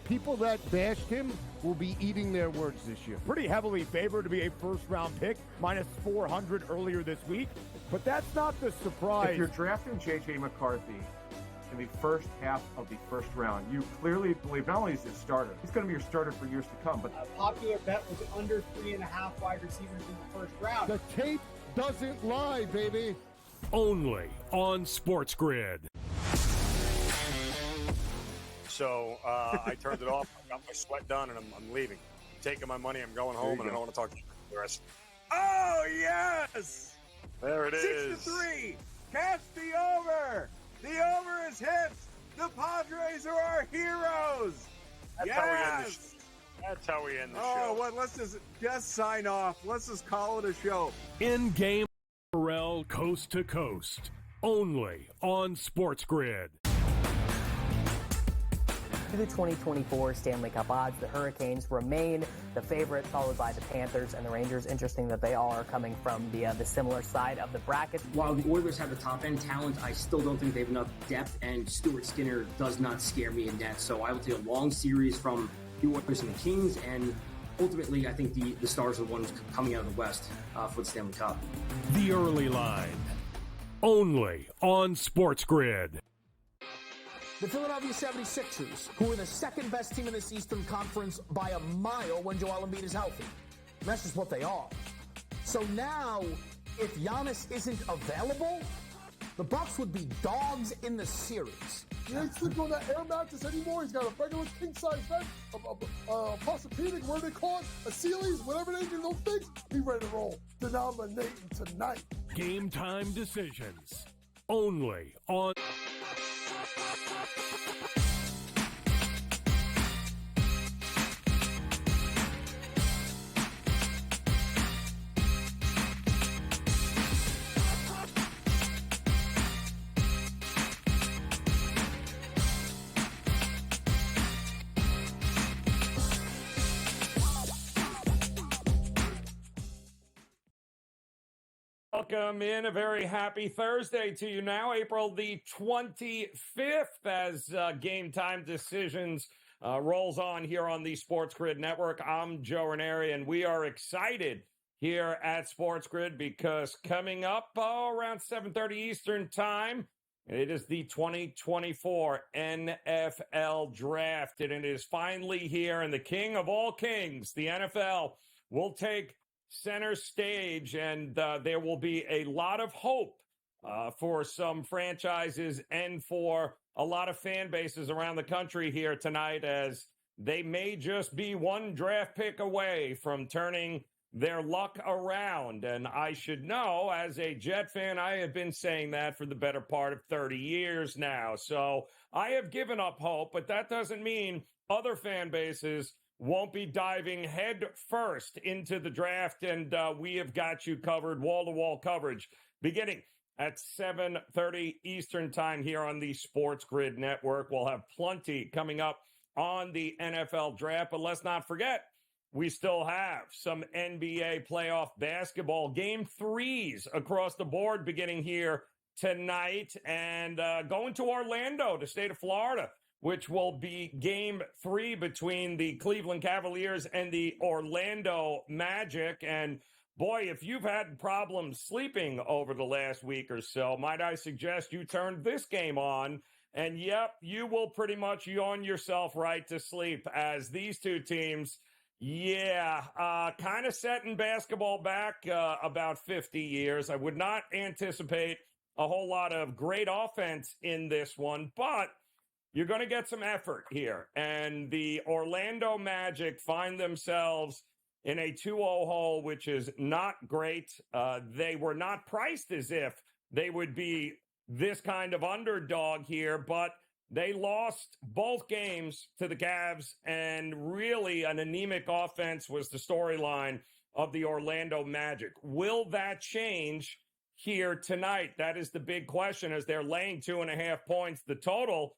people that bashed him will be eating their words this year. Pretty heavily favored to be a first-round pick, minus 400 earlier this week. But that's not the surprise. If you're drafting J.J. McCarthy in the first half of the first round, you clearly believe not only is he a starter, he's going to be your starter for years to come. But a popular bet was under 3.5 wide receivers in the first round. The tape doesn't lie, baby. Only on SportsGrid. So I turned it off. I got my sweat done, and I'm leaving. I'm taking my money. I'm going home, and I don't want to talk to you the rest. Oh, yes! There it is. 6-3. Catch the over. The over is hit. The Padres are our heroes. That's yes! how we end the show. That's how we end the show. Oh, what? Let's just sign off. Let's just call it a show. In-game Pharrell coast to coast. Only on SportsGrid. To the 2024 Stanley Cup odds, the Hurricanes remain the favorite, followed by the Panthers and the Rangers. Interesting that they all are coming from the similar side of the bracket. While the Oilers have the top-end talent, I still don't think they have enough depth, and Stuart Skinner does not scare me in that. So I will take a long series from the Oilers and the Kings, and ultimately I think the Stars are the ones coming out of the West for the Stanley Cup. The early line. Only on SportsGrid. The Philadelphia 76ers, who are the second best team in this Eastern Conference by a mile when Joel Embiid is healthy. And that's just what they are. So now, if Giannis isn't available, the Bucks would be dogs in the series. He ain't sleeping on that air mattress anymore. He's got a regular king-size bed, a Posturepedic, what do they call it? A Sealy's, whatever they do, those things. He ready to roll. Denominating tonight. Game Time Decisions. Only on... Welcome in. A very happy Thursday to you now, April the 25th, as Game Time Decisions rolls on here on the SportsGrid Network. I'm Joe Raineri, and we are excited here at SportsGrid because coming up around 7:30 Eastern Time, it is the 2024 NFL Draft, and it is finally here, and the king of all kings, the NFL, will take center stage, and there will be a lot of hope for some franchises and for a lot of fan bases around the country here tonight, as they may just be one draft pick away from turning their luck around. And I should know, as a Jet fan, I have been saying that for the better part of 30 years now. So I have given up hope, but that doesn't mean other fan bases won't be diving head first into the draft, and we have got you covered, wall-to-wall coverage, beginning at 7:30 Eastern Time here on the SportsGrid Network. We'll have plenty coming up on the NFL Draft, but let's not forget, we still have some NBA playoff basketball game threes across the board beginning here tonight, and going to Orlando, the state of Florida, which will be game 3 between the Cleveland Cavaliers and the Orlando Magic. And boy, if you've had problems sleeping over the last week or so, might I suggest you turn this game on, and yep, you will pretty much yawn yourself right to sleep, as these two teams, kind of setting basketball back about 50 years. I would not anticipate a whole lot of great offense in this one, but you're going to get some effort here. And the Orlando Magic find themselves in a 2-0 hole, which is not great. They were not priced as if they would be this kind of underdog here, but they lost both games to the Cavs, and really an anemic offense was the storyline of the Orlando Magic. Will that change here tonight? That is the big question, as they're laying 2.5 points. The total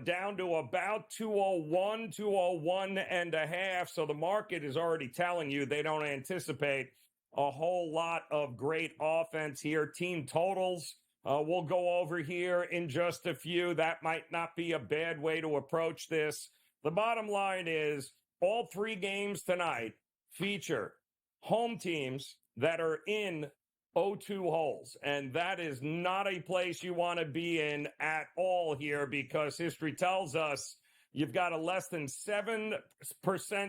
down to about 201 and a half. So the market is already telling you they don't anticipate a whole lot of great offense here. Team totals we'll go over here in just a few. That might not be a bad way to approach this. The bottom line is all three games tonight feature home teams that are in 0-2 holes. And that is not a place you want to be in at all here, because history tells us you've got a less than 7%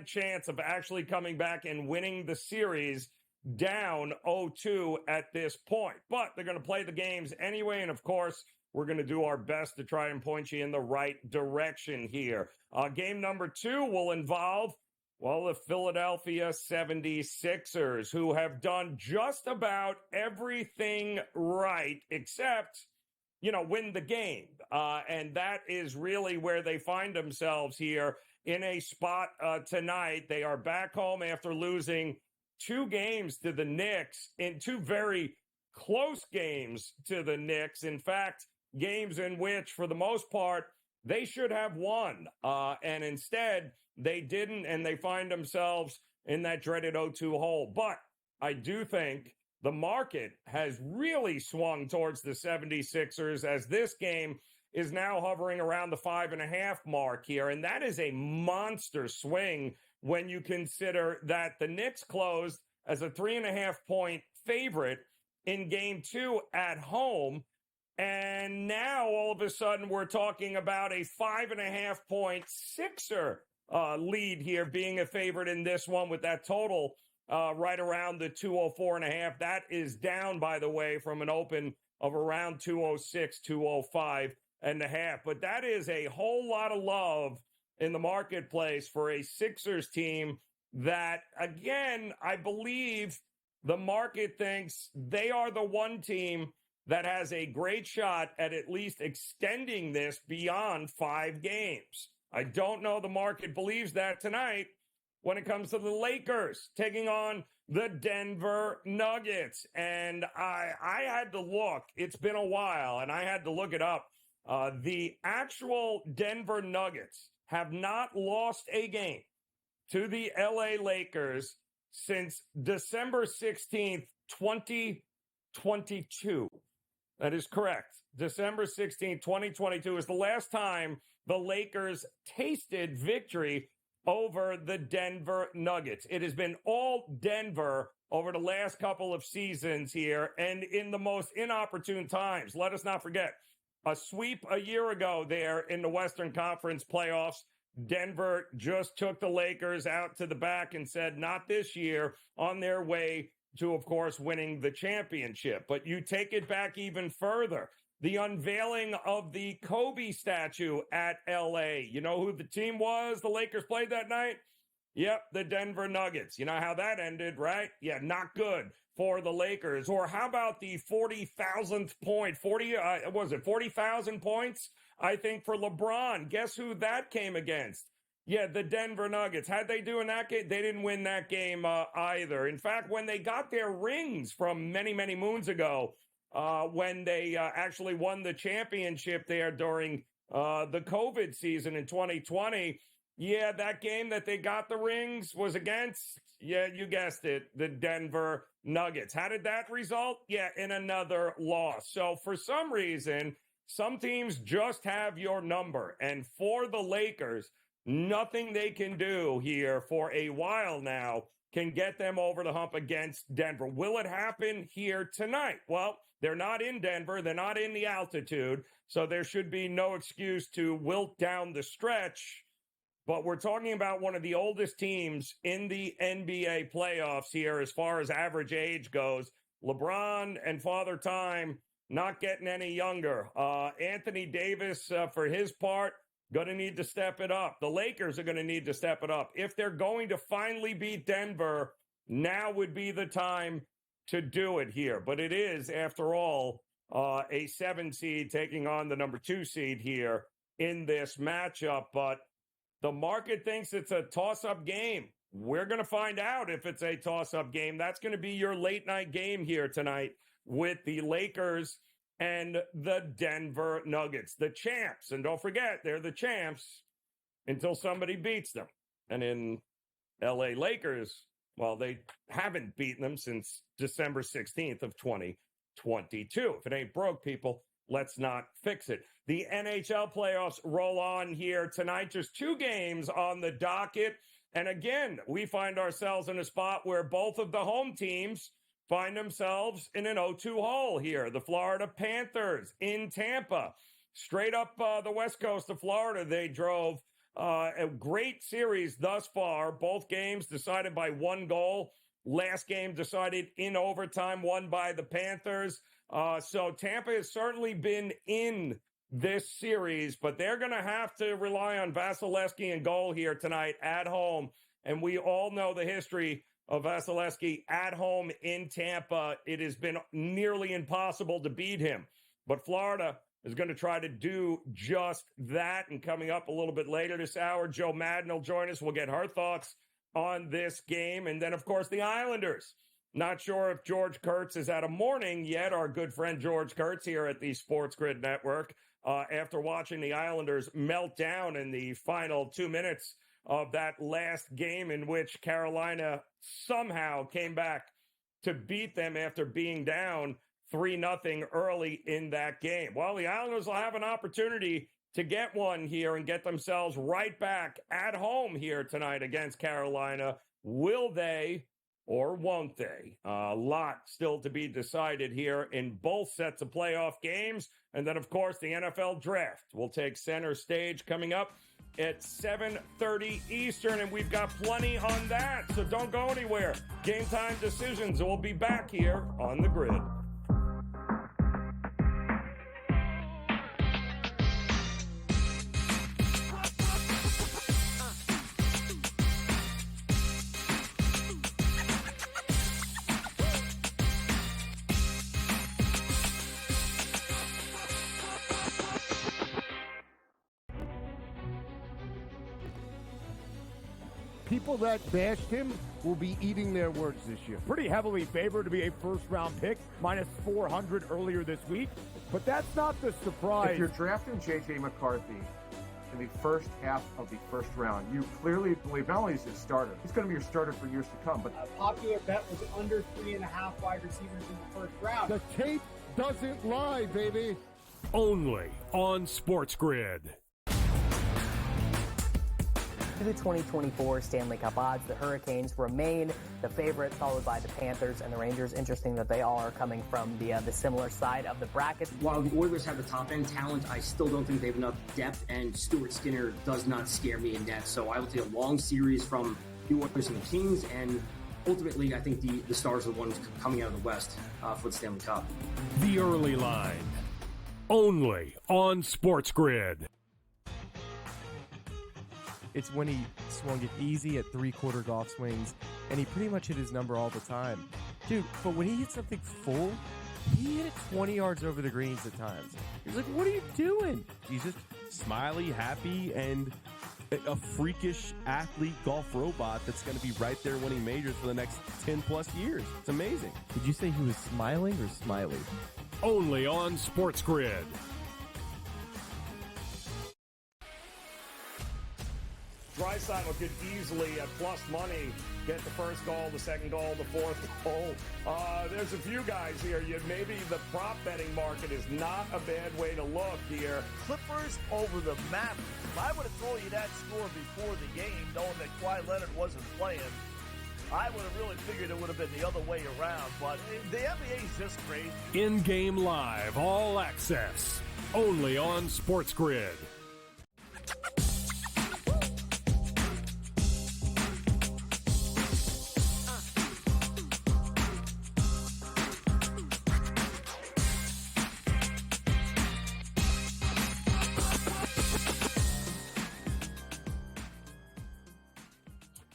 chance of actually coming back and winning the series down 0-2 at this point. But they're going to play the games anyway. And of course, we're going to do our best to try and point you in the right direction here. Game number 2 will involve, well, the Philadelphia 76ers, who have done just about everything right except, win the game. And that is really where they find themselves here in a spot tonight. They are back home after losing 2 games to the Knicks, in 2 very close games to the Knicks. In fact, games in which, for the most part, they should have won. And instead, they didn't, and they find themselves in that dreaded 0-2 hole. But I do think the market has really swung towards the 76ers, as this game is now hovering around the 5.5 mark here. And that is a monster swing when you consider that the Knicks closed as a 3.5-point favorite in game 2 at home. And now all of a sudden we're talking about a 5.5-point Sixer lead here, being a favorite in this one, with that total right around the 204.5. That is down, by the way, from an open of around 206, 205.5. But that is a whole lot of love in the marketplace for a Sixers team that, again, I believe the market thinks they are the one team that has a great shot at least extending this beyond 5 games. I don't know the market believes that tonight when it comes to the Lakers taking on the Denver Nuggets. And I had to look. It's been a while, and I had to look it up. The actual Denver Nuggets have not lost a game to the LA Lakers since December 16th, 2022. That is correct. December 16th, 2022 is the last time the Lakers tasted victory over the Denver Nuggets. It has been all Denver over the last couple of seasons here, and in the most inopportune times. Let us not forget, a sweep a year ago there in the Western Conference playoffs. Denver just took the Lakers out to the back and said, not this year, on their way to, of course, winning the championship. But you take it back even further. The unveiling of the Kobe statue at LA. You know who the team was the Lakers played that night? Yep, the Denver Nuggets. You know how that ended, right? Yeah, not good for the Lakers. Or how about the 40,000th point? 40,000 points, I think, for LeBron. Guess who that came against? Yeah, the Denver Nuggets. How'd they do in that game? They didn't win that game either. In fact, when they got their rings from many, many moons ago, when they actually won the championship there during the COVID season in 2020, yeah, that game that they got the rings was against, yeah, you guessed it, the Denver Nuggets. How did that result? Yeah, in another loss. So for some reason, some teams just have your number. And for the Lakers, nothing they can do here for a while now can get them over the hump against Denver. Will it happen here tonight? Well, they're not in Denver. They're not in the altitude. So there should be no excuse to wilt down the stretch. But we're talking about one of the oldest teams in the NBA playoffs here as far as average age goes. LeBron and Father Time not getting any younger. Anthony Davis, for his part, going to need to step it up. The Lakers are going to need to step it up. If they're going to finally beat Denver, now would be the time to do it here. But it is, after all, a 7 seed taking on the number 2 seed here in this matchup. But the market thinks it's a toss-up game. We're going to find out if it's a toss-up game. That's going to be your late-night game here tonight with the Lakers and the Denver Nuggets, the champs. And don't forget, they're the champs until somebody beats them. And in LA Lakers, well, they haven't beaten them since December 16th of 2022. If it ain't broke, people, let's not fix it. The NHL playoffs roll on here tonight. Just 2 games on the docket. And again, we find ourselves in a spot where both of the home teams find themselves in an 0-2 hole here. The Florida Panthers in Tampa. Straight up the west coast of Florida, they drove a great series thus far. Both games decided by 1 goal. Last game decided in overtime, won by the Panthers. So Tampa has certainly been in this series, but they're going to have to rely on Vasilevsky in goal here tonight at home. And we all know the history of Vasilevsky at home in Tampa. It has been nearly impossible to beat him. But Florida is going to try to do just that. And coming up a little bit later this hour, Joe Madden will join us. We'll get her thoughts on this game. And then, of course, the Islanders. Not sure if George Kurtz is at a morning yet, our good friend George Kurtz here at the SportsGrid Network, after watching the Islanders melt down in the final 2 minutes of that last game in which Carolina somehow came back to beat them after being down 3-0 early in that game. Well, the Islanders will have an opportunity to get one here and get themselves right back at home here tonight against Carolina. Will they or won't they? A lot still to be decided here in both sets of playoff games. And then, of course, the NFL Draft will take center stage coming up at 7:30 Eastern, and we've got plenty on that, so don't go anywhere. Game Time Decisions will be back here on the grid. People that bashed him will be eating their words this year. Pretty heavily favored to be a first-round pick, minus 400 earlier this week. But that's not the surprise. If you're drafting J.J. McCarthy in the first half of the first round, you clearly believe not only is he a starter, he's going to be your starter for years to come. But a popular bet was under 3.5 wide receivers in the first round. The tape doesn't lie, baby. Only on SportsGrid. For the 2024 Stanley Cup odds, the Hurricanes remain the favorite, followed by the Panthers and the Rangers. Interesting that they all are coming from the similar side of the bracket. While the Oilers have the top-end talent, I still don't think they have enough depth, and Stuart Skinner does not scare me in net. So I will take a long series from the Oilers and the Kings, and ultimately I think the Stars are the ones coming out of the West for the Stanley Cup. The early line. Only on SportsGrid. It's when he swung it easy at three-quarter golf swings, and he pretty much hit his number all the time. Dude, but when he hit something full, he hit it 20 yards over the greens at times. He's like, what are you doing? He's just smiley, happy, and a freakish athlete golf robot that's going to be right there winning majors for the next 10-plus years. It's amazing. Did you say he was smiling or smiley? Only on SportsGrid. Draisaitl could easily, at plus money, get the first goal, the second goal, the fourth goal. There's a few guys here. Maybe the prop betting market is not a bad way to look here. Clippers over the Mavericks. If I would have told you that score before the game, knowing that Kawhi Leonard wasn't playing, I would have really figured it would have been the other way around. But the NBA is just crazy. In-game live, all access. Only on SportsGrid.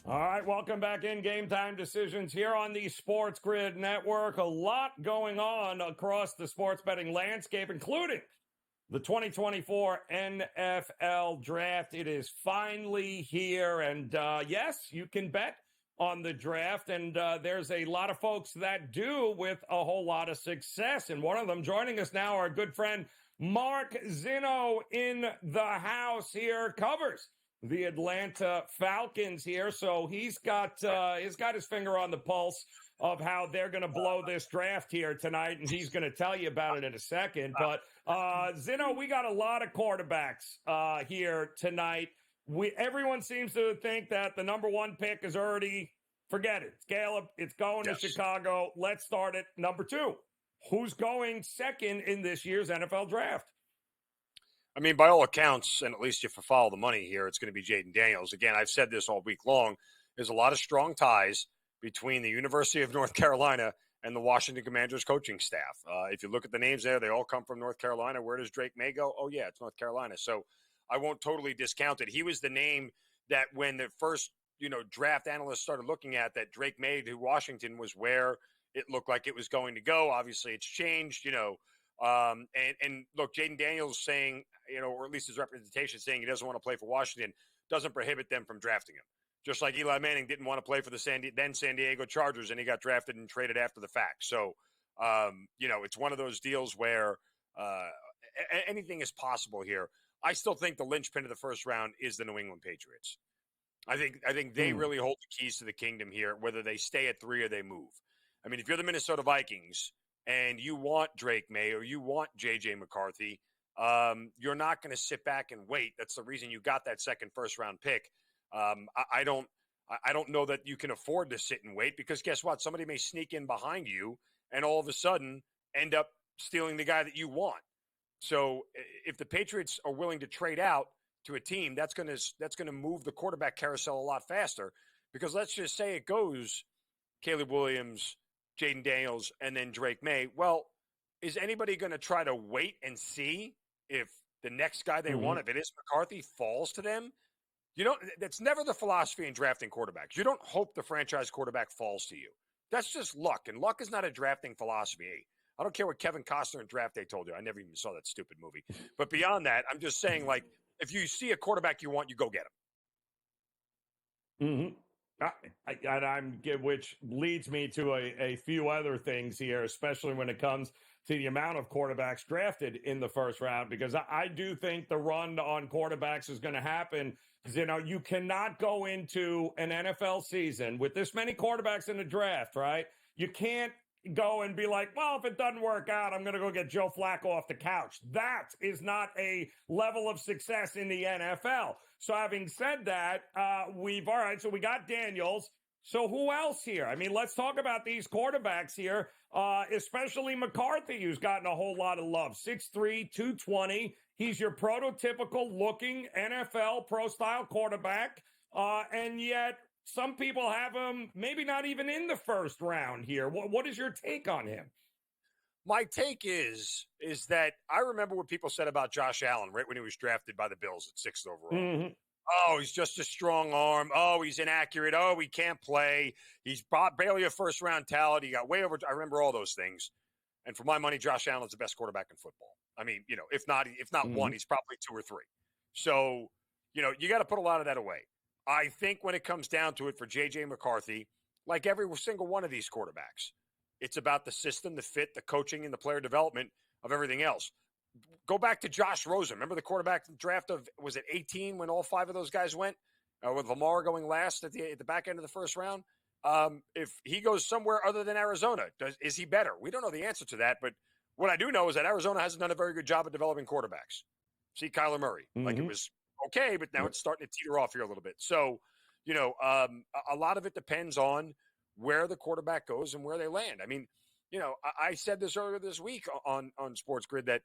All right, welcome back in Game Time Decisions here on the SportsGrid Network. A lot going on across the sports betting landscape, including the 2024 NFL Draft. It is finally here, and yes, you can bet on the draft, and there's a lot of folks that do with a whole lot of success, and one of them joining us now, our good friend Mark Zinno in the house here, covers the Atlanta Falcons here, so he's got his finger on the pulse of how they're going to blow this draft here tonight, and he's going to tell you about it in a second. But, Zeno, we got a lot of quarterbacks here tonight. Everyone seems to think that the number one pick is already, forget it. It's Caleb. It's going to Chicago. Let's start at number 2. Who's going second in this year's NFL draft? I mean, by all accounts, and at least if you follow the money here, it's going to be Jaden Daniels. Again, I've said this all week long. There's a lot of strong ties between the University of North Carolina and the Washington Commanders coaching staff. If you look at the names there, they all come from North Carolina. Where does Drake May go? Oh, yeah, it's North Carolina. So I won't totally discount it. He was the name that when the first, draft analysts started looking at, that Drake May to Washington was where it looked like it was going to go. Obviously, it's changed, and look, Jaden Daniels saying, or at least his representation saying he doesn't want to play for Washington doesn't prohibit them from drafting him. Just like Eli Manning didn't want to play for the San Diego Chargers, and he got drafted and traded after the fact. So, it's one of those deals where anything is possible here. I still think the linchpin of the first round is the New England Patriots. I think they really hold the keys to the kingdom here, whether they stay at 3 or they move. I mean, if you're the Minnesota Vikings and you want Drake May or you want J.J. McCarthy, you're not going to sit back and wait. That's the reason you got that second first-round pick. I don't know that you can afford to sit and wait, because guess what? Somebody may sneak in behind you and all of a sudden end up stealing the guy that you want. So if the Patriots are willing to trade out to a team, that's going to move the quarterback carousel a lot faster, because let's just say it goes Caleb Williams, Jaden Daniels, and then Drake May. Well, is anybody going to try to wait and see if the next guy they want, if it is McCarthy, falls to them? That's never the philosophy in drafting quarterbacks. You don't hope the franchise quarterback falls to you. That's just luck, and luck is not a drafting philosophy. I don't care what Kevin Costner in Draft Day told you. I never even saw that stupid movie. But beyond that, I'm just saying, like, if you see a quarterback you want, you go get him. Which leads me to a few other things here, especially when it comes to the amount of quarterbacks drafted in the first round, because I do think the run on quarterbacks is going to happen. You cannot go into an NFL season with this many quarterbacks in the draft, right? You can't go and be like, well, if it doesn't work out, I'm going to go get Joe Flacco off the couch. That is not a level of success in the NFL. So having said that, we got Daniels. So who else here? I mean, let's talk about these quarterbacks here, especially McCarthy, who's gotten a whole lot of love. 6'3", 220. He's your prototypical looking NFL pro-style quarterback, and yet some people have him maybe not even in the first round here. What is your take on him? My take is that I remember what people said about Josh Allen right when he was drafted by the Bills at 6th overall. Oh, he's just a strong arm. Oh, he's inaccurate. Oh, he can't play. He's barely a first-round talent. He got way over. I remember all those things. And for my money, Josh Allen's the best quarterback in football. I mean, if not one, he's probably 2 or 3. So, you got to put a lot of that away. I think when it comes down to it for J.J. McCarthy, like every single one of these quarterbacks, it's about the system, the fit, the coaching, and the player development of everything else. Go back to Josh Rosen. Remember the quarterback draft of, was it 18 when all 5 of those guys went? With Lamar going last at the back end of the first round? If he goes somewhere other than Arizona, is he better? We don't know the answer to that, but what I do know is that Arizona hasn't done a very good job of developing quarterbacks. See Kyler Murray. Like, it was okay, but now it's starting to teeter off here a little bit. So, a lot of it depends on where the quarterback goes and where they land. I mean, I said this earlier this week on SportsGrid that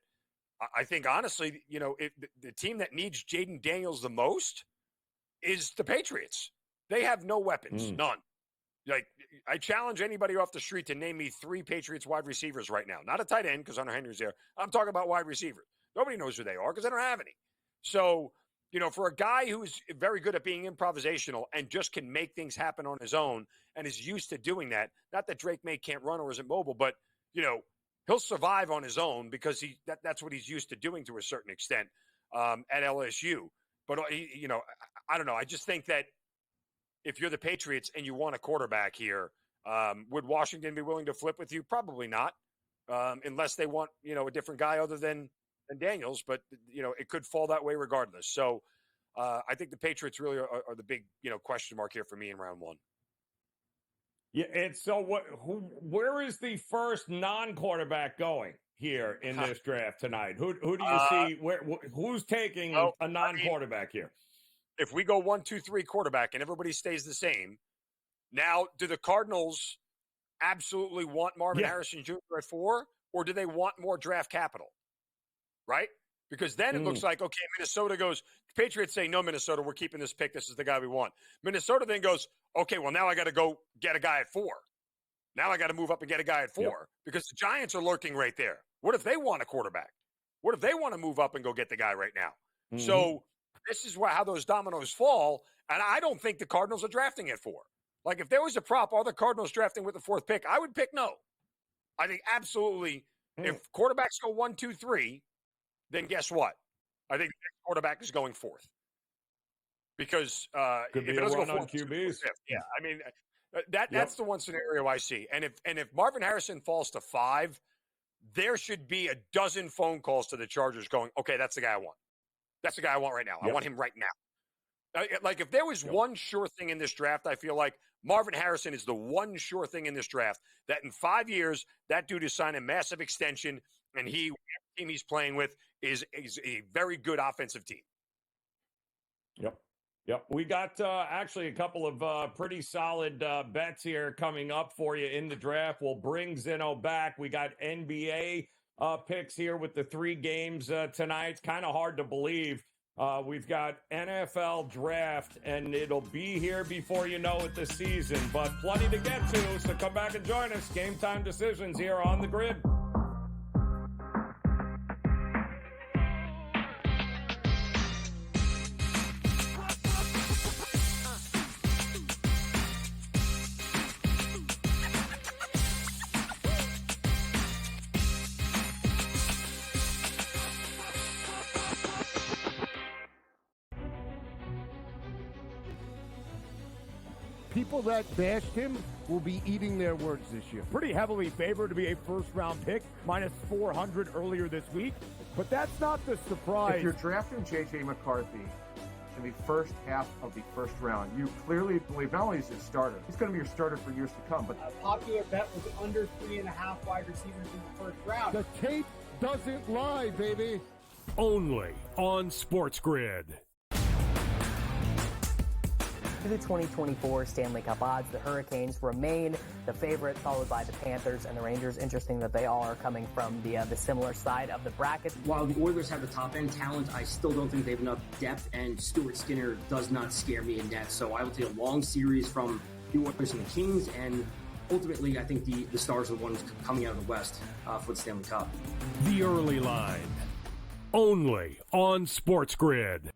I think, honestly, the team that needs Jaden Daniels the most is the Patriots. They have no weapons, none. Like, I challenge anybody off the street to name me 3 Patriots wide receivers right now. Not a tight end, because Hunter Henry's there. I'm talking about wide receivers. Nobody knows who they are because they don't have any. So, for a guy who's very good at being improvisational and just can make things happen on his own and is used to doing that, not that Drake May can't run or isn't mobile, but, he'll survive on his own because that's what he's used to doing to a certain extent at LSU. But, I don't know. I just think that if you're the Patriots and you want a quarterback here, would Washington be willing to flip with you? Probably not, unless they want, a different guy other than Daniels. But, it could fall that way regardless. So I think the Patriots really are the big, question mark here for me in round 1. Yeah, it's so where is the first non-quarterback going here in this draft tonight? Who do you see? Who's taking a non-quarterback here? If we go 1, 2, 3 quarterback and everybody stays the same, now do the Cardinals absolutely want Marvin Harrison Jr. at 4, or do they want more draft capital? Right? Because then it looks like, okay, Minnesota goes, Patriots say, no, Minnesota, we're keeping this pick. This is the guy we want. Minnesota then goes, okay, well, now I got to go get a guy at 4. Now I got to move up and get a guy at 4 because the Giants are lurking right there. What if they want a quarterback? What if they want to move up and go get the guy right now? So this is how those dominoes fall, and I don't think the Cardinals are drafting at 4. Like, if there was a prop, are the Cardinals drafting with the 4th pick? I would pick no. I think absolutely if quarterbacks go 1, 2, 3, then guess what? I think the next quarterback is going 4th. Because could be if it a doesn't run go 4th, on QBs. yeah, I mean, that's the one scenario I see. And if Marvin Harrison falls to 5, there should be a dozen phone calls to the Chargers going, okay, that's the guy I want. That's the guy I want right now. I want him right now. Like, if there was one sure thing in this draft, I feel like Marvin Harrison is the one sure thing in this draft that in 5 years, that dude is signing a massive extension, and the team he's playing with is a very good offensive team. Yep. We got actually a couple of pretty solid bets here coming up for you in the draft. We'll bring Zeno back. We got NBA picks here with the 3 games tonight. It's kind of hard to believe. We've got NFL draft, and it'll be here before you know it this season, but plenty to get to, so come back and join us. Game Time Decisions here on the Grid. People that bashed him will be eating their words this year. Pretty heavily favored to be a first-round pick, minus 400 earlier this week. But that's not the surprise. If you're drafting J.J. McCarthy in the first half of the first round, you clearly believe not only is he a starter, he's going to be your starter for years to come. But a popular bet was under 3.5 wide receivers in the first round. The tape doesn't lie, baby. Only on SportsGrid. For the 2024 Stanley Cup odds, the Hurricanes remain the favorite, followed by the Panthers and the Rangers. Interesting that they all are coming from the similar side of the bracket. While the Oilers have the top end talent, I still don't think they have enough depth, and Stuart Skinner does not scare me in net. So I will take a long series from the Oilers and the Kings, and ultimately I think the Stars are the ones coming out of the West for the Stanley Cup. The early line. Only on SportsGrid.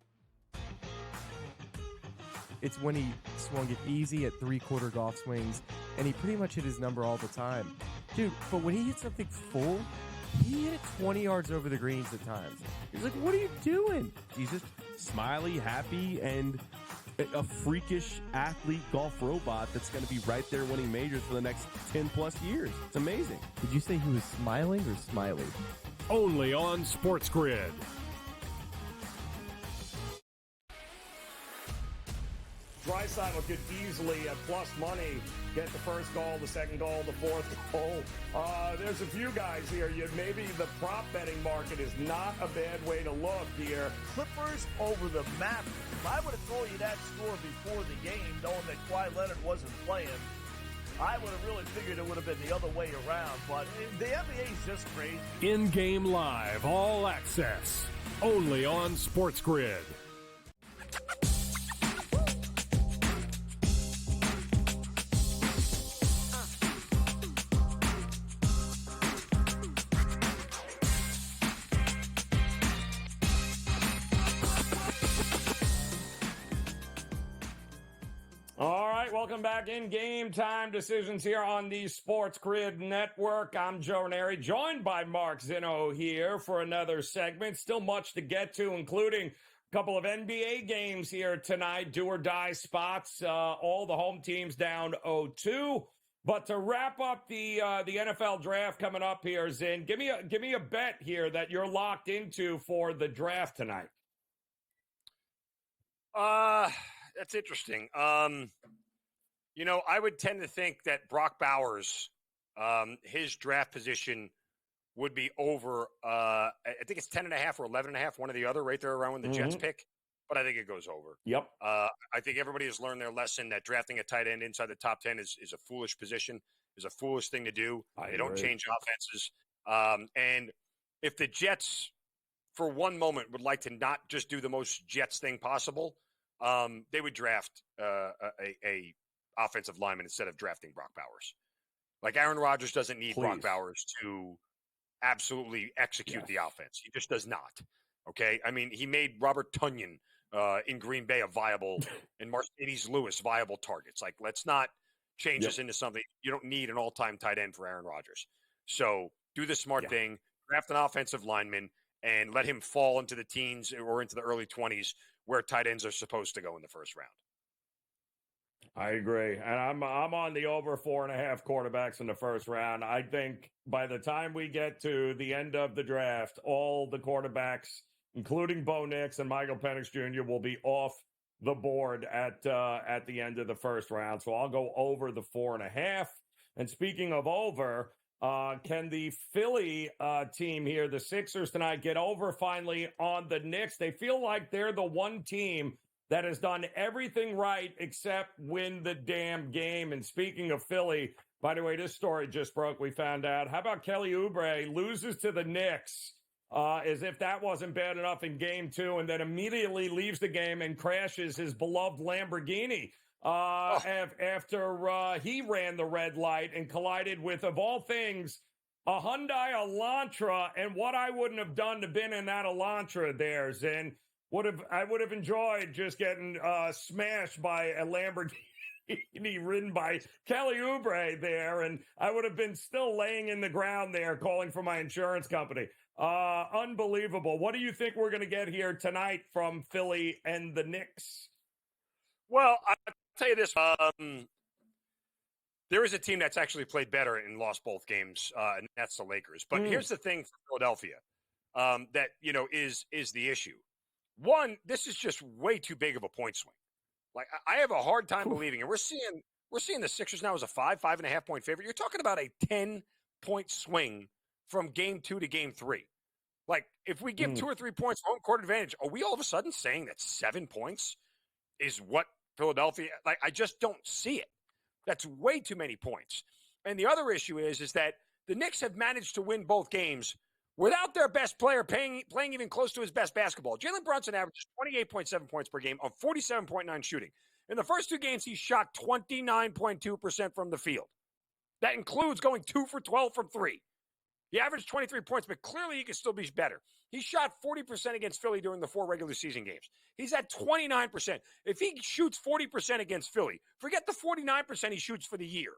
It's when he swung it easy at 3/4 golf swings, and he pretty much hit his number all the time. Dude, but when he hit something full, he hit it 20 yards over the greens at times. He's like, what are you doing? He's just smiley, happy, and a freakish athlete golf robot that's going to be right there winning majors for the next 10-plus years. It's amazing. Did you say he was smiling or smiley? Only on SportsGrid. Draisaitl could easily, at plus money, get the first goal, the second goal, the fourth goal. There's a few guys here. Maybe the prop betting market is not a bad way to look here. Clippers over the Mavericks. If I would have told you that score before the game, knowing that Kawhi Leonard wasn't playing, I would have really figured it would have been the other way around. But the NBA is just crazy. In-game live, all access. Only on SportsGrid. Welcome back in Game Time Decisions here on the SportsGrid Network. I'm Joe Raineri, joined by Mark Zeno here for another segment. Still much to get to, including a couple of NBA games here tonight, do or die spots. All the home teams down 0-2. But to wrap up the NFL draft coming up here, Zin, give me a bet here that you're locked into for the draft tonight. That's interesting. You know, I would tend to think that Brock Bowers, his draft position would be over, I think it's 10.5 or 11.5, one or the other, right there around when the Jets pick. But I think it goes over. Yep. I think everybody has learned their lesson that drafting a tight end inside the top 10 is a foolish position, is a foolish thing to do. They don't change offenses. And if the Jets, for one moment, would like to not just do the most Jets thing possible, they would draft a offensive lineman instead of drafting Brock Bowers. Like Aaron Rodgers doesn't need Brock Bowers to absolutely execute the offense. He just does not. Okay? I mean, he made Robert Tonyan in Green Bay a viable and Mercedes Lewis viable targets. Like, let's not change this into something. You don't need an all-time tight end for Aaron Rodgers. So do the smart thing, draft an offensive lineman, and let him fall into the teens or into the early 20s where tight ends are supposed to go in the first round. I agree. And I'm on the over 4.5 quarterbacks in the first round. I think by the time we get to the end of the draft, all the quarterbacks, including Bo Nix and Michael Penix Jr., will be off the board at the end of the first round. So I'll go over the 4.5. And speaking of over, can the Philly team here, the Sixers tonight, get over finally on the Knicks? They feel like they're the one team that has done everything right except win the damn game. And speaking of Philly, by the way, this story just broke, we found out. How about Kelly Oubre loses to the Knicks as if that wasn't bad enough in game 2, and then immediately leaves the game and crashes his beloved Lamborghini after he ran the red light and collided with, of all things, a Hyundai Elantra. And what I wouldn't have done to been in that Elantra there, Zen, I would have enjoyed just getting smashed by a Lamborghini ridden by Kelly Oubre there, and I would have been still laying in the ground there calling for my insurance company. Unbelievable. What do you think we're going to get here tonight from Philly and the Knicks? Well, I'll tell you this. There is a team that's actually played better and lost both games, and that's the Lakers. But here's the thing for Philadelphia that, you know, is the issue. One, this is just way too big of a point swing. Like, I have a hard time believing it. We're seeing the Sixers now as a 5.5 point favorite. You're talking about a 10-point swing from game 2 to game 3. Like, if we give 2 or 3 points home court advantage, are we all of a sudden saying that 7 points is what Philadelphia? Like, I just don't see it. That's way too many points. And the other issue is that the Knicks have managed to win both games without their best player playing even close to his best basketball. Jalen Brunson averages 28.7 points per game on 47.9 shooting. In the first 2 games, he shot 29.2% from the field. That includes going 2 for 12 from 3. He averaged 23 points, but clearly he could still be better. He shot 40% against Philly during the 4 regular season games. He's at 29%. If he shoots 40% against Philly, forget the 49% he shoots for the year.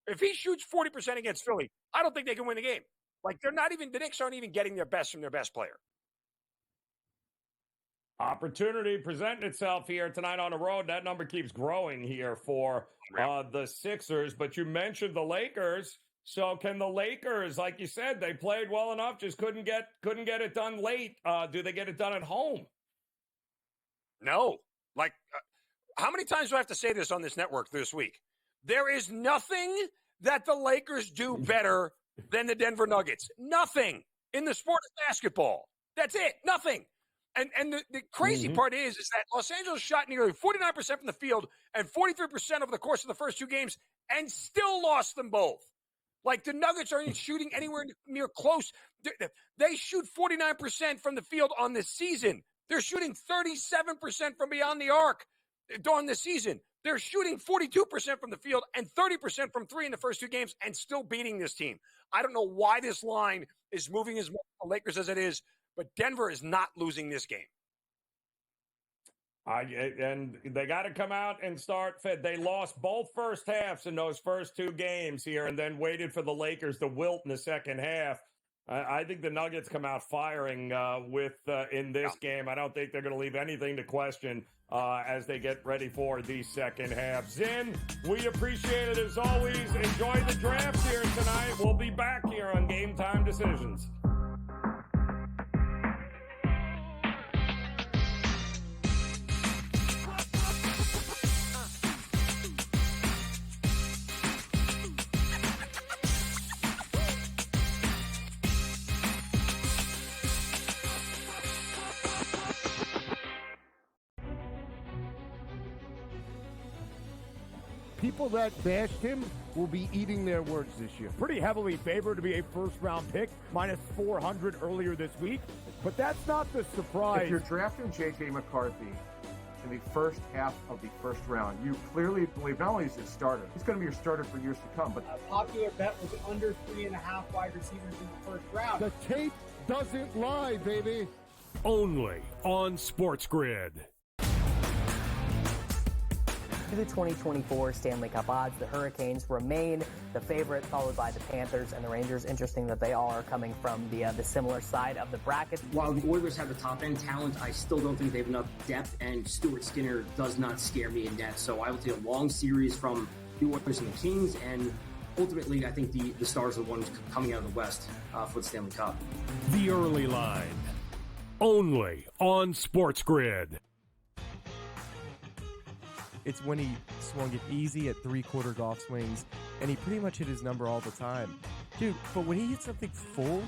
If he shoots 40% against Philly, I don't think they can win the game. Like, the Knicks aren't even getting their best from their best player. Opportunity presenting itself here tonight on the road. That number keeps growing here for the Sixers. But you mentioned the Lakers. So can the Lakers, like you said, they played well enough, just couldn't get it done late. Do they get it done at home? No. Like, how many times do I have to say this on this network this week? There is nothing that the Lakers do better than the Denver Nuggets. Nothing in the sport of basketball. That's it. Nothing. And the crazy part is that Los Angeles shot nearly 49% from the field and 43% over the course of the first 2 games and still lost them both. Like, the Nuggets aren't shooting anywhere near close. They shoot 49% from the field on the season. They're shooting 37% from beyond the arc during the season. They're shooting 42% from the field and 30% from 3 in the first 2 games and still beating this team. I don't know why this line is moving as much for the Lakers as it is, but Denver is not losing this game. And they got to come out and start fit. They lost both first halves in those first 2 games here and then waited for the Lakers to wilt in the second half. I think the Nuggets come out firing in this game. I don't think they're going to leave anything to question as they get ready for the second half. Zin, we appreciate it as always. Enjoy the draft here tonight. We'll be back here on Game Time Decisions. people that bashed him will be eating their words this year. Pretty heavily favored to be a first-round pick, minus 400 earlier this week. But that's not the surprise. If you're drafting J.J. McCarthy in the first half of the first round, you clearly believe not only is he a starter, he's going to be your starter for years to come. But A popular bet was under 3.5 wide receivers in the first round. The tape doesn't lie, baby. Only on SportsGrid. To the 2024 Stanley Cup odds, the Hurricanes remain the favorite, followed by the Panthers and the Rangers. Interesting that they all are coming from the similar side of the bracket. While the Oilers have the top end talent, I still don't think they have enough depth, and Stuart Skinner does not scare me in net. So I will take a long series from the Oilers and the Kings, and ultimately I think the Stars are the ones coming out of the West for the Stanley Cup. The early line. Only on SportsGrid. It's when he swung it easy at three-quarter golf swings, and he pretty much hit his number all the time. Dude, but when he hit something full,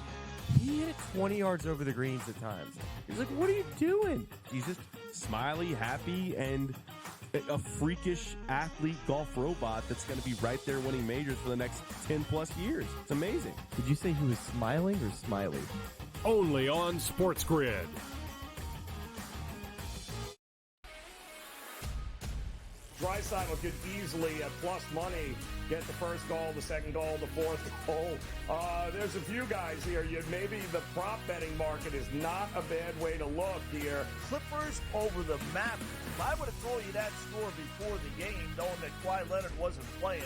he hit it 20 yards over the greens at times. He's like, what are you doing? He's just smiley, happy, and a freakish athlete golf robot that's going to be right there winning majors for the next 10-plus years. It's amazing. Did you say he was smiling or smiley? Only on SportsGrid. Draisaitl could easily, at plus money, get the first goal, the second goal, the fourth goal. There's a few guys here. Maybe the prop betting market is not a bad way to look here. Clippers over the Mavericks. I would have told you that score before the game, knowing that Kawhi Leonard wasn't playing.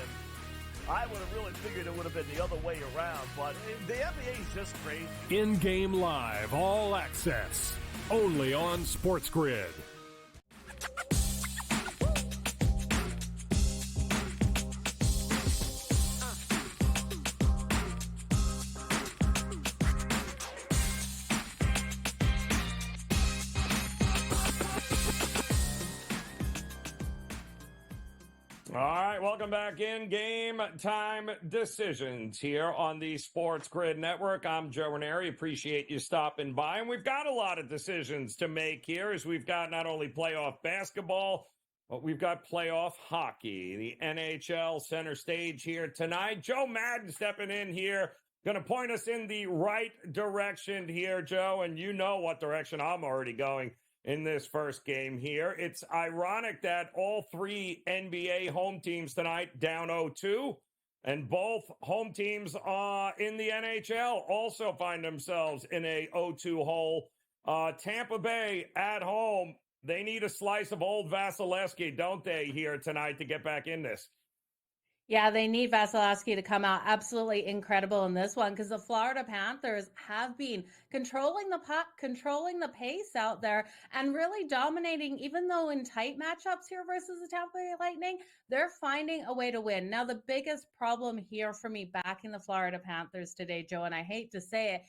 I would have really figured it would have been the other way around, but the NBA is just crazy. In-game live, all access. Only on SportsGrid. All right, welcome back in Game Time Decisions here on the Sports Grid Network. I'm Joe Raineri. Appreciate you stopping by. And we've got a lot of decisions to make here as we've got not only playoff basketball, but we've got playoff hockey. The NHL center stage here tonight. Joe Madden stepping in here, going to point us in the right direction here, Joe. And you know what direction I'm already going in this first game here. It's ironic that all three NBA home teams tonight down 0-2, and both home teams in the NHL also find themselves in a 0-2 hole. Tampa Bay at home, they need a slice of old Vasilevsky, don't they, here tonight to get back in this? Yeah, they need Vasilevsky to come out absolutely incredible in this one because the Florida Panthers have been controlling the puck, controlling the pace out there, and really dominating, even though in tight matchups here versus the Tampa Bay Lightning, they're finding a way to win. Now, the biggest problem here for me backing the Florida Panthers today, Joe, and I hate to say it,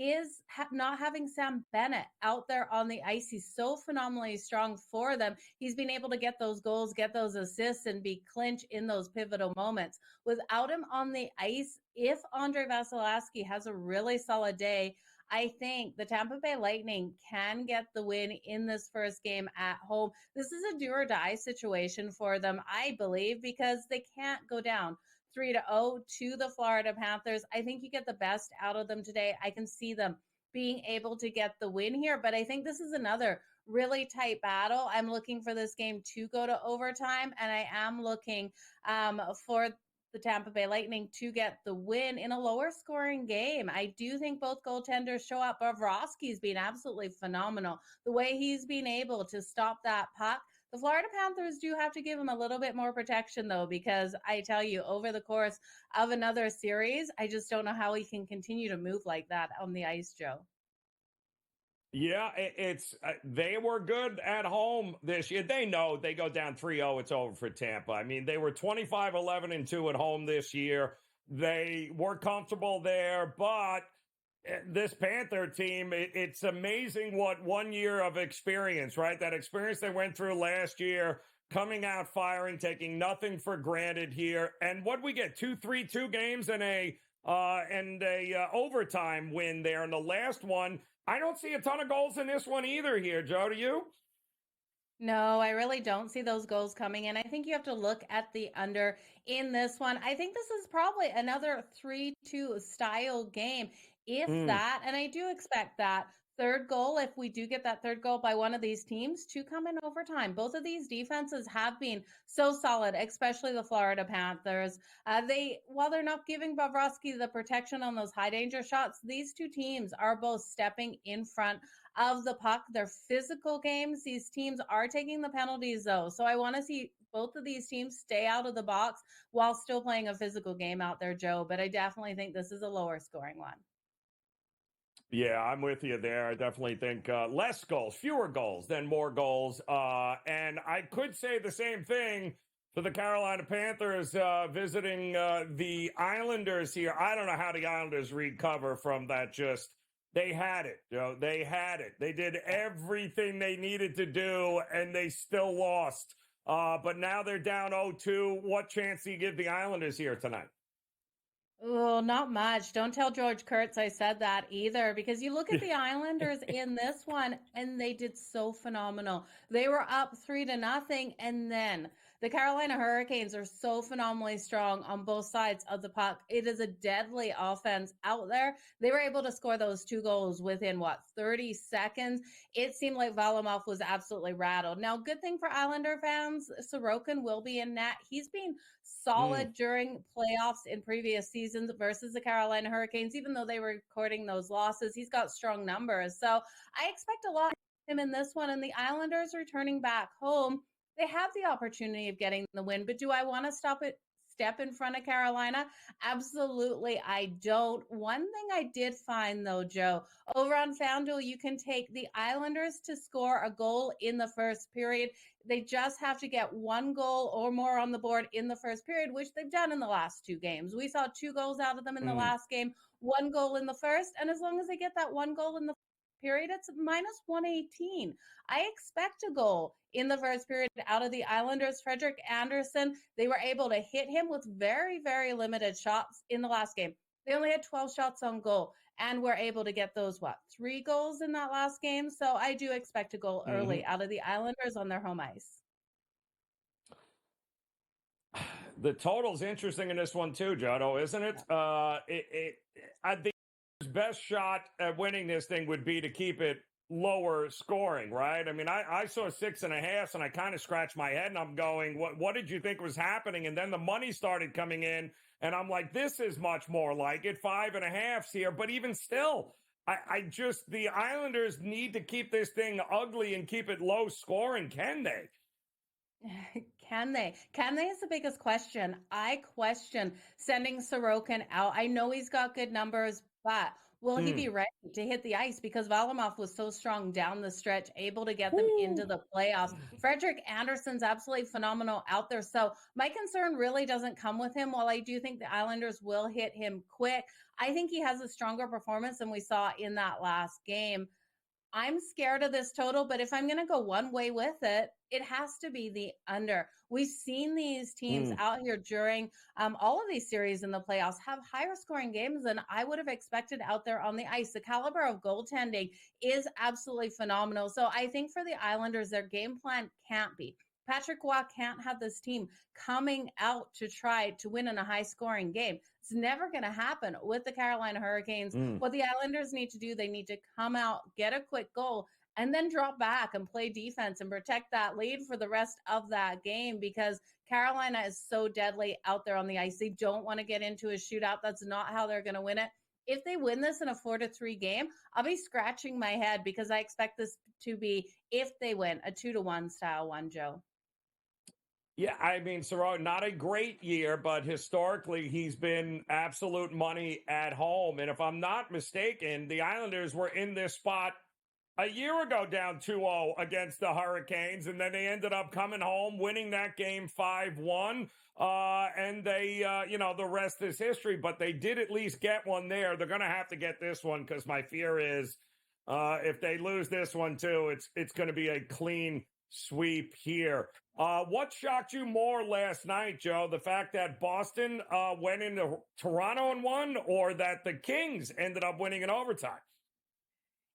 is not having Sam Bennett out there on the ice. He's so phenomenally strong for them. He's been able to get those goals, get those assists, and be clinch in those pivotal moments. Without him on the ice, if Andre Vasilevsky has a really solid day, I think the Tampa Bay Lightning can get the win in this first game at home. This is a do or die situation for them, I believe, because they can't go down 3-0 to the Florida Panthers. I think you get the best out of them today. I can see them being able to get the win here, but I think this is another really tight battle. I'm looking for this game to go to overtime, and I am looking for the Tampa Bay Lightning to get the win in a lower scoring game. I do think both goaltenders show up. Bobrovsky's been absolutely phenomenal. The way he's been able to stop that puck. The Florida Panthers do have to give him a little bit more protection, though, because I tell you, over the course of another series, I just don't know how he can continue to move like that on the ice, Joe. Yeah, it's they were good at home this year. They know they go down 3-0, it's over for Tampa. I mean, they were 25-11-2 at home this year. They were comfortable there, but this Panther team, it's amazing what 1 year of experience, right? That experience they went through last year, coming out firing, taking nothing for granted here. And what we get, 2-3-2 games and a overtime win there in the last one. I don't see a ton of goals in this one either here, Joe, do you? No, I really don't see those goals coming in. I think you have to look at the under in this one. I think this is probably another 3-2 style game, if Mm. that. And I do expect that third goal, if we do get that third goal by one of these teams, to come in overtime. Both of these defenses have been so solid, especially the Florida Panthers. While they're not giving Bobrovsky the protection on those high danger shots, these two teams are both stepping in front of the puck. They're physical games. These teams are taking the penalties, though. So I want to see both of these teams stay out of the box while still playing a physical game out there, Joe. But I definitely think this is a lower scoring one. Yeah, I'm with you there. I definitely think less goals, fewer goals than more goals. And I could say the same thing for the Carolina Panthers visiting the Islanders here. I don't know how the Islanders recover from that. They had it, Joe. They had it. They did everything they needed to do, and they still lost. But now they're down 0-2. What chance do you give the Islanders here tonight? Oh, not much. Don't tell George Kurtz I said that either, because you look at the Islanders in this one and they did so phenomenal. They were up 3-0, and then the Carolina Hurricanes are so phenomenally strong on both sides of the puck. It is a deadly offense out there. They were able to score those two goals within 30 seconds. It seemed like Varlamov was absolutely rattled. Now, good thing for Islander fans, Sorokin will be in net. He's been solid during playoffs in previous seasons versus the Carolina Hurricanes, even though they were recording those losses. He's got strong numbers. So I expect a lot of him in this one. And the Islanders returning back home, they have the opportunity of getting the win. But do I want to step in front of Carolina? Absolutely, I don't. One thing I did find, though, Joe, over on FanDuel, you can take the Islanders to score a goal in the first period. They just have to get one goal or more on the board in the first period, which they've done in the last two games. We saw 2 goals out of them in the last game, 1 goal in the first. And as long as they get that 1 goal in the period, it's minus 118. I expect a goal in the first period out of the Islanders. Frederik Andersen, they were able to hit him with very, very limited shots in the last game. They only had 12 shots on goal and were able to get those, 3 goals in that last game. So I do expect a goal early out of the Islanders on their home ice. The total's interesting in this one too, Jodo, isn't it? I think his best shot at winning this thing would be to keep it lower scoring, right? I mean, I saw 6.5, and I kind of scratched my head, and I'm going, what did you think was happening? And then the money started coming in, and I'm like, this is much more like it. 5.5 here, but even still, the Islanders need to keep this thing ugly and keep it low scoring. Can they? Can they? Can they is the biggest question. I question sending Sorokin out. I know he's got good numbers, but will he be ready to hit the ice? Because Varlamov was so strong down the stretch, able to get them into the playoffs. Frederik Andersen's absolutely phenomenal out there. So my concern really doesn't come with him. While I do think the Islanders will hit him quick, I think he has a stronger performance than we saw in that last game. I'm scared of this total, but if I'm going to go one way with it, it has to be the under. We've seen these teams out here during all of these series in the playoffs have higher scoring games than I would have expected out there on the ice. The caliber of goaltending is absolutely phenomenal. So I think for the Islanders, their game plan can't be. Patrick Roy can't have this team coming out to try to win in a high-scoring game. It's never going to happen with the Carolina Hurricanes. What the Islanders need to do, they need to come out, get a quick goal, and then drop back and play defense and protect that lead for the rest of that game, because Carolina is so deadly out there on the ice. They don't want to get into a shootout. That's not how they're going to win it. If they win this in a 4-3 game, I'll be scratching my head, because I expect this to be, if they win, a 2-1 style one, Joe. Yeah, I mean, Sorokin, not a great year, but historically he's been absolute money at home. And if I'm not mistaken, the Islanders were in this spot a year ago, down 2-0 against the Hurricanes, and then they ended up coming home, winning that game 5-1. And they, the rest is history, but they did at least get one there. They're going to have to get this one, because my fear is if they lose this one too, it's going to be a clean sweep here. What shocked you more last night, Joe? The fact that Boston went into Toronto and won, or that the Kings ended up winning in overtime?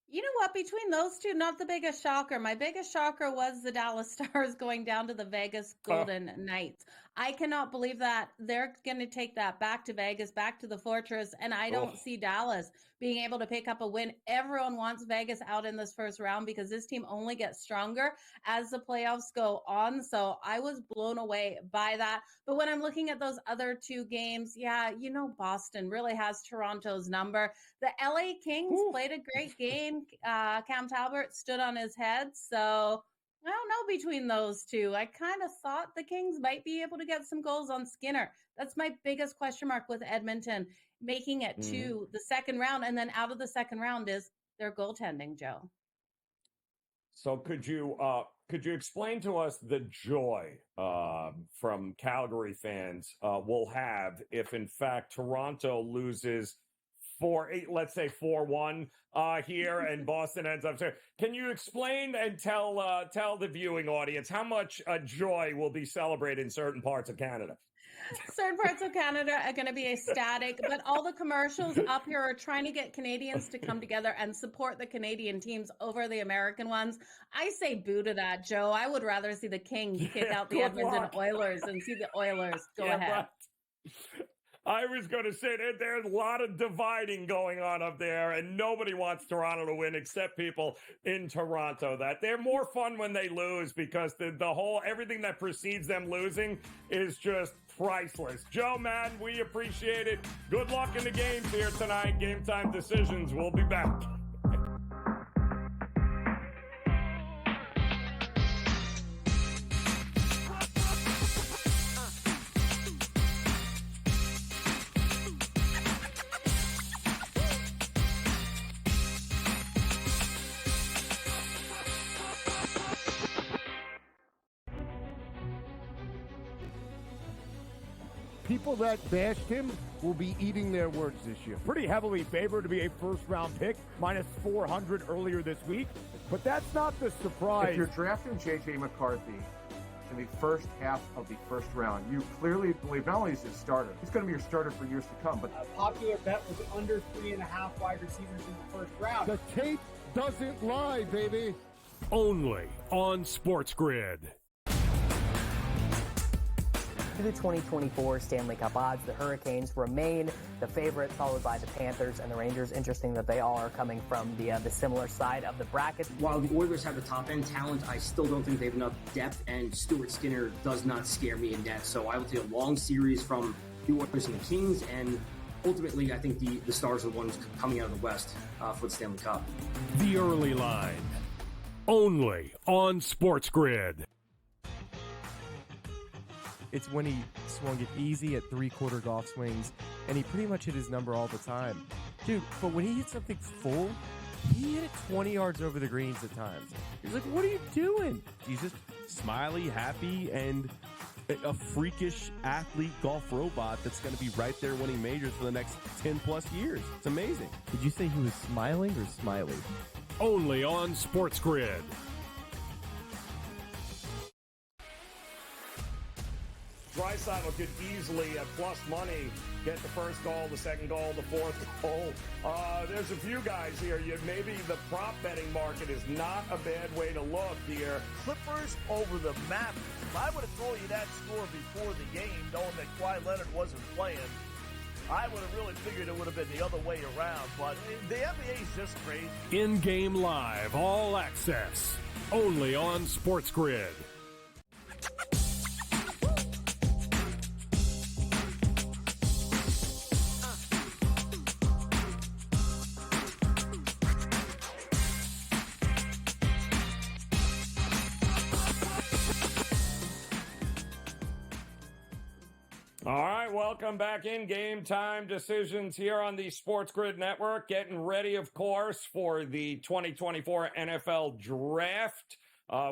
You know what? Between those two, not the biggest shocker. My biggest shocker was the Dallas Stars going down to the Vegas Golden Knights. I cannot believe that they're going to take that back to Vegas, back to the Fortress, and I don't see Dallas being able to pick up a win. Everyone wants Vegas out in this first round because this team only gets stronger as the playoffs go on. So I was blown away by that. But when I'm looking at those other two games, yeah, Boston really has Toronto's number. The LA Kings played a great game. Cam Talbot stood on his head. So I don't know between those two. I kind of thought the Kings might be able to get some goals on Skinner. That's my biggest question mark with Edmonton making it to the second round. And then out of the second round is their goaltending, Joe. So could you explain to us the joy from Calgary fans will have if in fact Toronto loses let's say 4-1 here and Boston ends up. Can you explain and tell the viewing audience how much joy will be celebrated in certain parts of Canada? Certain parts of Canada are going to be ecstatic, but all the commercials up here are trying to get Canadians to come together and support the Canadian teams over the American ones. I say boo to that, Joe. I would rather see the Kings kick out the Edmonton Oilers and see the Oilers go ahead. Right. I was going to say that there's a lot of dividing going on up there, and nobody wants Toronto to win except people in Toronto. That they're more fun when they lose because the whole everything that precedes them losing is just priceless. Joe, man, we appreciate it. Good luck in the games here tonight. Game Time Decisions. We'll be back. People that bashed him will be eating their words this year. Pretty heavily favored to be a first-round pick, minus 400 earlier this week. But that's not the surprise. If you're drafting J.J. McCarthy in the first half of the first round, you clearly believe not only is he a starter, he's going to be your starter for years to come. But a popular bet was under 3.5 wide receivers in the first round. The tape doesn't lie, baby. Only on SportsGrid. To the 2024 Stanley Cup odds, the Hurricanes remain the favorite, followed by the Panthers and the Rangers. Interesting that they all are coming from the similar side of the bracket. While the Oilers have the top-end talent, I still don't think they have enough depth, and Stuart Skinner does not scare me in net. So I will take a long series from the Oilers and the Kings, and ultimately I think the Stars are the ones coming out of the West for the Stanley Cup. The early line. Only on SportsGrid. It's when he swung it easy at three-quarter golf swings, and he pretty much hit his number all the time. Dude, but when he hit something full, he hit it 20 yards over the greens at times. He's like, what are you doing? He's just smiley, happy, and a freakish athlete golf robot that's going to be right there winning majors for the next 10-plus years. It's amazing. Did you say he was smiling or smiley? Only on SportsGrid. Draisaitl could easily, at plus money, get the first goal, the second goal, the fourth goal. There's a few guys here. Maybe the prop betting market is not a bad way to look here. Clippers over the Mavericks. If I would have told you that score before the game, knowing that Kawhi Leonard wasn't playing, I would have really figured it would have been the other way around. But the NBA is just crazy. In-game live, all access. Only on SportsGrid. All right, welcome back in Game Time Decisions here on the SportsGrid Network. Getting ready, of course, for the 2024 NFL Draft.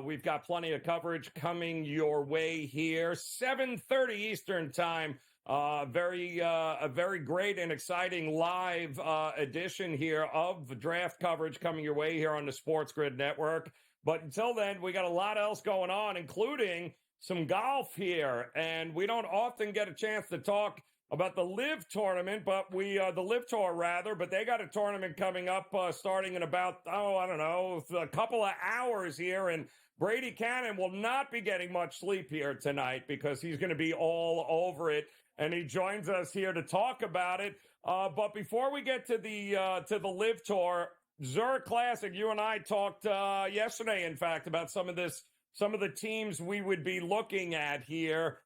We've got plenty of coverage coming your way here. 7:30 Eastern Time. A very great and exciting live edition here of the draft coverage coming your way here on the SportsGrid Network. But until then, we got a lot else going on, including some golf here, and we don't often get a chance to talk about the Live tournament, but the Live Tour rather, but they got a tournament coming up starting in about, I don't know, a couple of hours here, and Brady Cannon will not be getting much sleep here tonight because he's going to be all over it, and he joins us here to talk about it. But before we get to the Live Tour, Zurich Classic, you and I talked yesterday, in fact, about some of the teams we would be looking at here.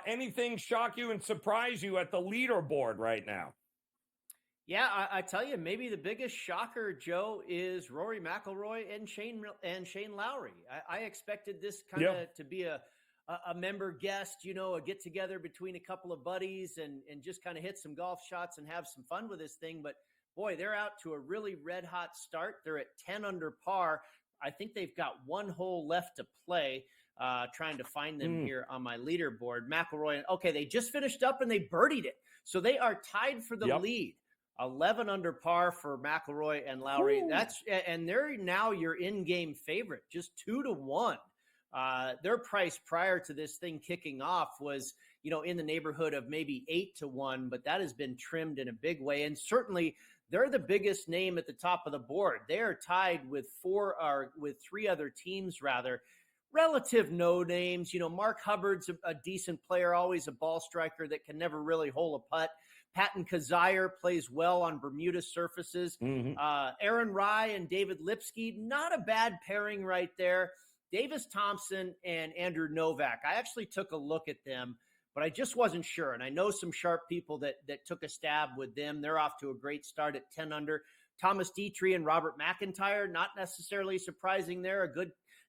Anything shock you and surprise you at the leaderboard right now? Yeah, I tell you, maybe the biggest shocker, Joe, is Rory McIlroy and Shane Lowry. I expected this kind of to be a member guest, a get together between a couple of buddies and just kind of hit some golf shots and have some fun with this thing. But boy, they're out to a really red hot start. They're at 10 under par. I think they've got one hole left to play. Trying to find them here on my leaderboard. McIlroy, okay, they just finished up and they birdied it. So they are tied for the lead. 11 under par for McIlroy and Lowry. And they're now your in-game favorite, just 2-1. Their price prior to this thing kicking off was, in the neighborhood of maybe 8-1, but that has been trimmed in a big way. And certainly they're the biggest name at the top of the board. They are tied with three other teams, rather. Relative no names. Mark Hubbard's a decent player, always a ball striker that can never really hole a putt. Patton Kazire plays well on Bermuda surfaces. Aaron Rye and David Lipsky, not a bad pairing right there. Davis Thompson and Andrew Novak. I actually took a look at them, but I just wasn't sure. And I know some sharp people that took a stab with them. They're off to a great start at 10 under. Thomas Dietrich and Robert McIntyre, not necessarily surprising there. A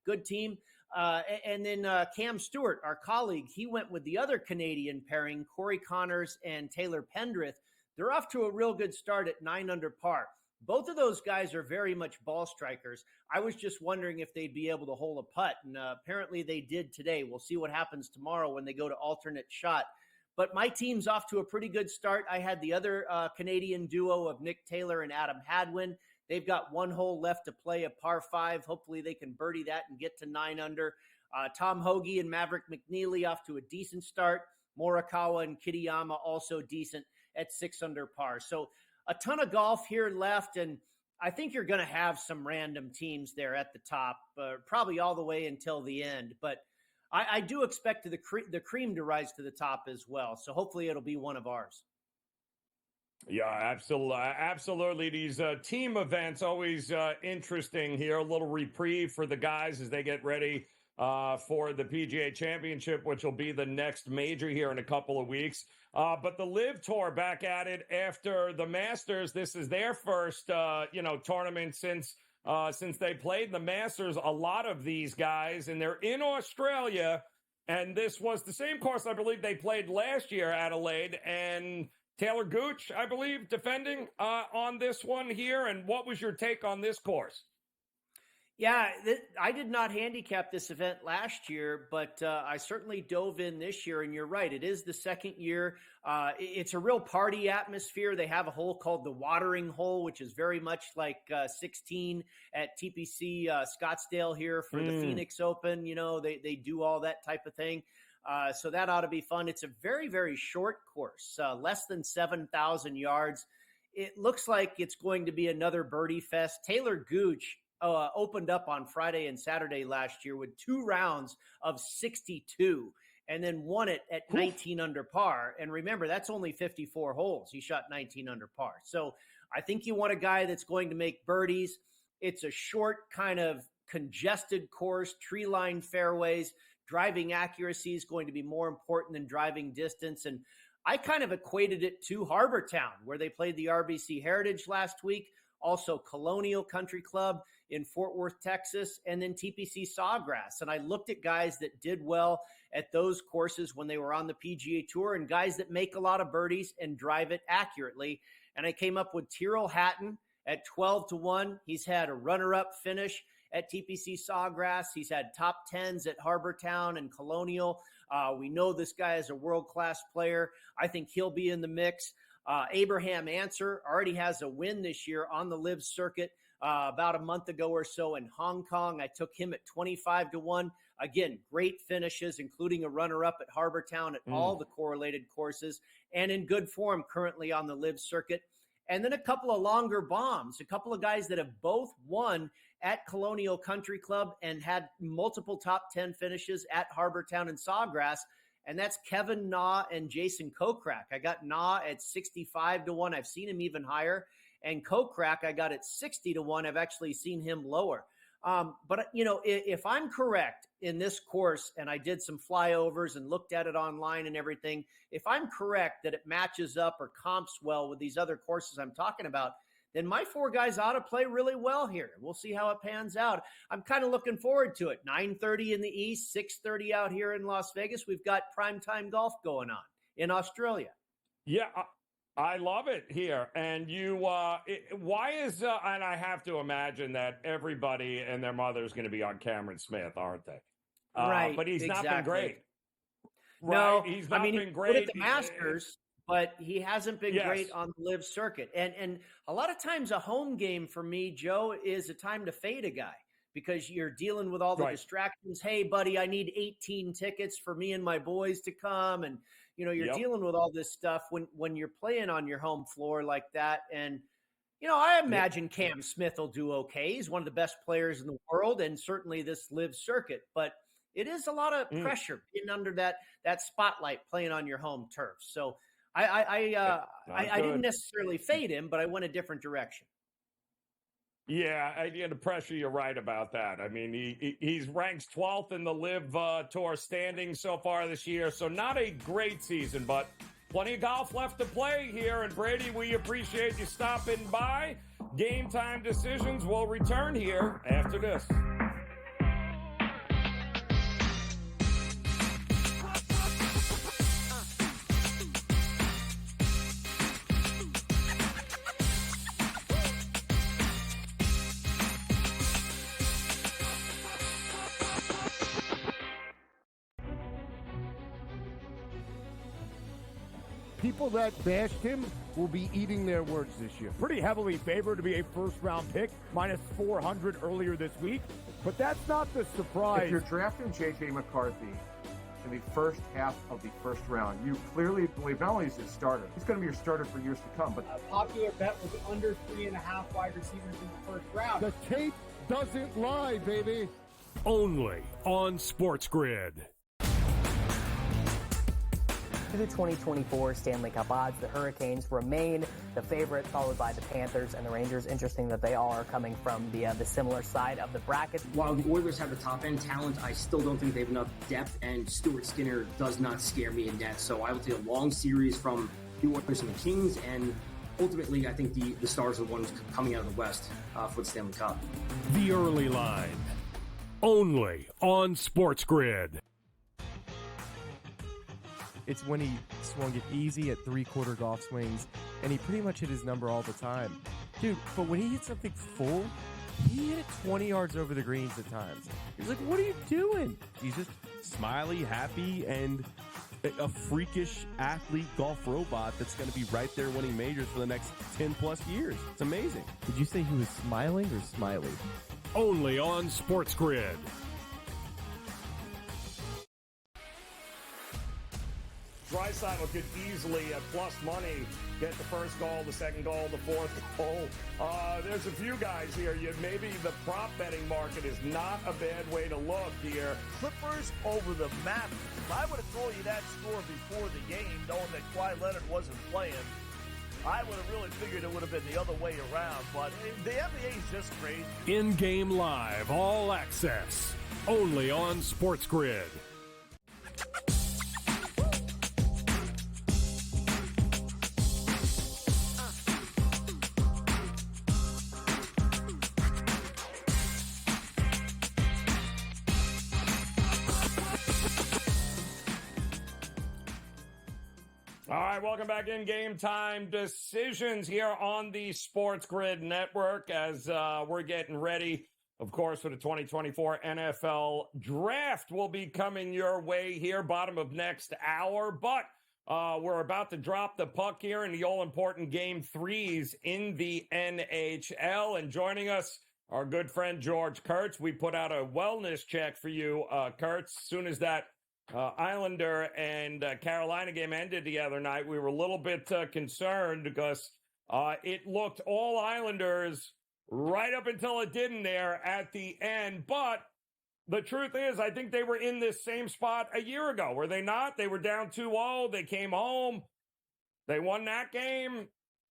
good team. And then Cam Stewart, our colleague, he went with the other Canadian pairing, Corey Connors and Taylor Pendrith. They're off to a real good start at 9 under par. Both of those guys are very much ball strikers. I was just wondering if they'd be able to hole a putt, and apparently they did today. We'll see what happens tomorrow when they go to alternate shot. But my team's off to a pretty good start. I had the other Canadian duo of Nick Taylor and Adam Hadwin. They've got one hole left to play, a par 5. Hopefully they can birdie that and get to 9 under. Tom Hoagie and Maverick McNeely off to a decent start. Morikawa and Kitayama also decent at 6 under par. So a ton of golf here left, and I think you're going to have some random teams there at the top, probably all the way until the end. But I do expect the cream to rise to the top as well. So hopefully it'll be one of ours. Yeah, absolutely. These team events always interesting here. A little reprieve for the guys as they get ready for the PGA Championship, which will be the next major here in a couple of weeks. But the Live Tour back at it after the Masters. This is their first tournament since they played the Masters. A lot of these guys, and they're in Australia, and this was the same course I believe they played last year, Adelaide, and Taylor Gooch, I believe, defending on this one here. And what was your take on this course? Yeah, I did not handicap this event last year, but I certainly dove in this year. And you're right, it is the second year. It's a real party atmosphere. They have a hole called the Watering Hole, which is very much like 16 at TPC Scottsdale here for the Phoenix Open. They do all that type of thing. So that ought to be fun. It's a very, very short course, less than 7,000 yards. It looks like it's going to be another birdie fest. Taylor Gooch opened up on Friday and Saturday last year with 2 rounds of 62 and then won it at 19 under par. And remember, that's only 54 holes. He shot 19 under par. So I think you want a guy that's going to make birdies. It's a short, kind of congested course, tree-lined fairways. Driving accuracy is going to be more important than driving distance. And I kind of equated it to Harbor Town, where they played the RBC Heritage last week, also Colonial Country Club in Fort Worth, Texas, and then TPC Sawgrass. And I looked at guys that did well at those courses when they were on the PGA Tour and guys that make a lot of birdies and drive it accurately. And I came up with Tyrrell Hatton at 12-1. He's had a runner-up finish at TPC Sawgrass. He's had top 10s at Harbor Town and Colonial. We know this guy is a world-class player. I think he'll be in the mix. Abraham Answer already has a win this year on the Live circuit about a month ago or so in Hong Kong. I took him at 25-1. Again, great finishes, including a runner-up at Harbortown at all the correlated courses, and in good form currently on the Live circuit. And then a couple of longer bombs, a couple of guys that have both won at Colonial Country Club and had multiple top 10 finishes at Harbortown and Sawgrass. And that's Kevin Na and Jason Kokrak. I got Na at 65-1. I've seen him even higher. And Kokrak, I got at 60-1. I've actually seen him lower. But, if I'm correct in this course, and I did some flyovers and looked at it online and everything, if I'm correct that it matches up or comps well with these other courses I'm talking about, then my four guys ought to play really well here. We'll see how it pans out. I'm kind of looking forward to it. 9:30 in the East, 6:30 out here in Las Vegas. We've got primetime golf going on in Australia. Yeah, I love it here. And why is, and I have to imagine that everybody and their mother is going to be on Cameron Smith, aren't they? Right. But he's not been great. No, Right? He's not been great. good at the Masters, but he hasn't been great on the Live circuit. And a lot of times a home game for me, Joe, is a time to fade a guy because you're dealing with all the distractions. Hey, buddy, I need 18 tickets for me and my boys to come. And, you're dealing with all this stuff when you're playing on your home floor like that. And, I imagine Cam Smith will do okay. He's one of the best players in the world and certainly this Live circuit. But it is a lot of pressure being under that spotlight playing on your home turf. So I didn't necessarily fade him, but I went a different direction. Yeah, the pressure, you're right about that. I mean, he's ranked 12th in the Live Tour standings so far this year, so not a great season, but plenty of golf left to play here. And Brady, we appreciate you stopping by. Game Time Decisions will return here after this. People that bashed him will be eating their words this year. Pretty heavily favored to be a first-round pick, minus 400 earlier this week. But that's not the surprise. If you're drafting J.J. McCarthy in the first half of the first round, you clearly believe not only is he a starter, he's going to be your starter for years to come. But a popular bet was under 3.5 wide receivers in the first round. The tape doesn't lie, baby. Only on SportsGrid. To the 2024 Stanley Cup odds, the Hurricanes remain the favorite, followed by the Panthers and the Rangers. Interesting that they all are coming from the similar side of the bracket. While the Oilers have the top-end talent, I still don't think they have enough depth, and Stuart Skinner does not scare me in net. So I will take a long series from the Oilers and the Kings, and ultimately I think the Stars are the ones coming out of the West for the Stanley Cup. The early line. Only on SportsGrid. It's when he swung it easy at three-quarter golf swings, and he pretty much hit his number all the time. Dude, but when he hit something full, he hit it 20 yards over the greens at times. He's like, what are you doing? He's just smiley, happy, and a freakish athlete golf robot that's going to be right there winning majors for the next 10-plus years. It's amazing. Did you say he was smiling or smiley? Only on SportsGrid. Draisaitl could easily, at plus money, get the first goal, the second goal, the fourth goal. There's a few guys here. Maybe the prop betting market is not a bad way to look here. Clippers over the Mavericks. If I would have told you that score before the game, knowing that Kawhi Leonard wasn't playing, I would have really figured it would have been the other way around. But the NBA is just crazy. In-game live, all access. Only on SportsGrid. All right, welcome back in Game Time Decisions here on the SportsGrid Network as we're getting ready, of course, for the 2024 NFL Draft will be coming your way here, bottom of next hour. But We're about to drop the puck here in the all-important Game 3s in the NHL. And joining us, our good friend George Kurtz. We put out a wellness check for you, Kurtz. As soon as that Islander and Carolina game ended the other night, we were a little bit concerned because it looked all Islanders right up until it didn't there at the end. But the truth is, I think they were in this same spot a year ago, were they not? They were down 2-0. They came home. They won that game.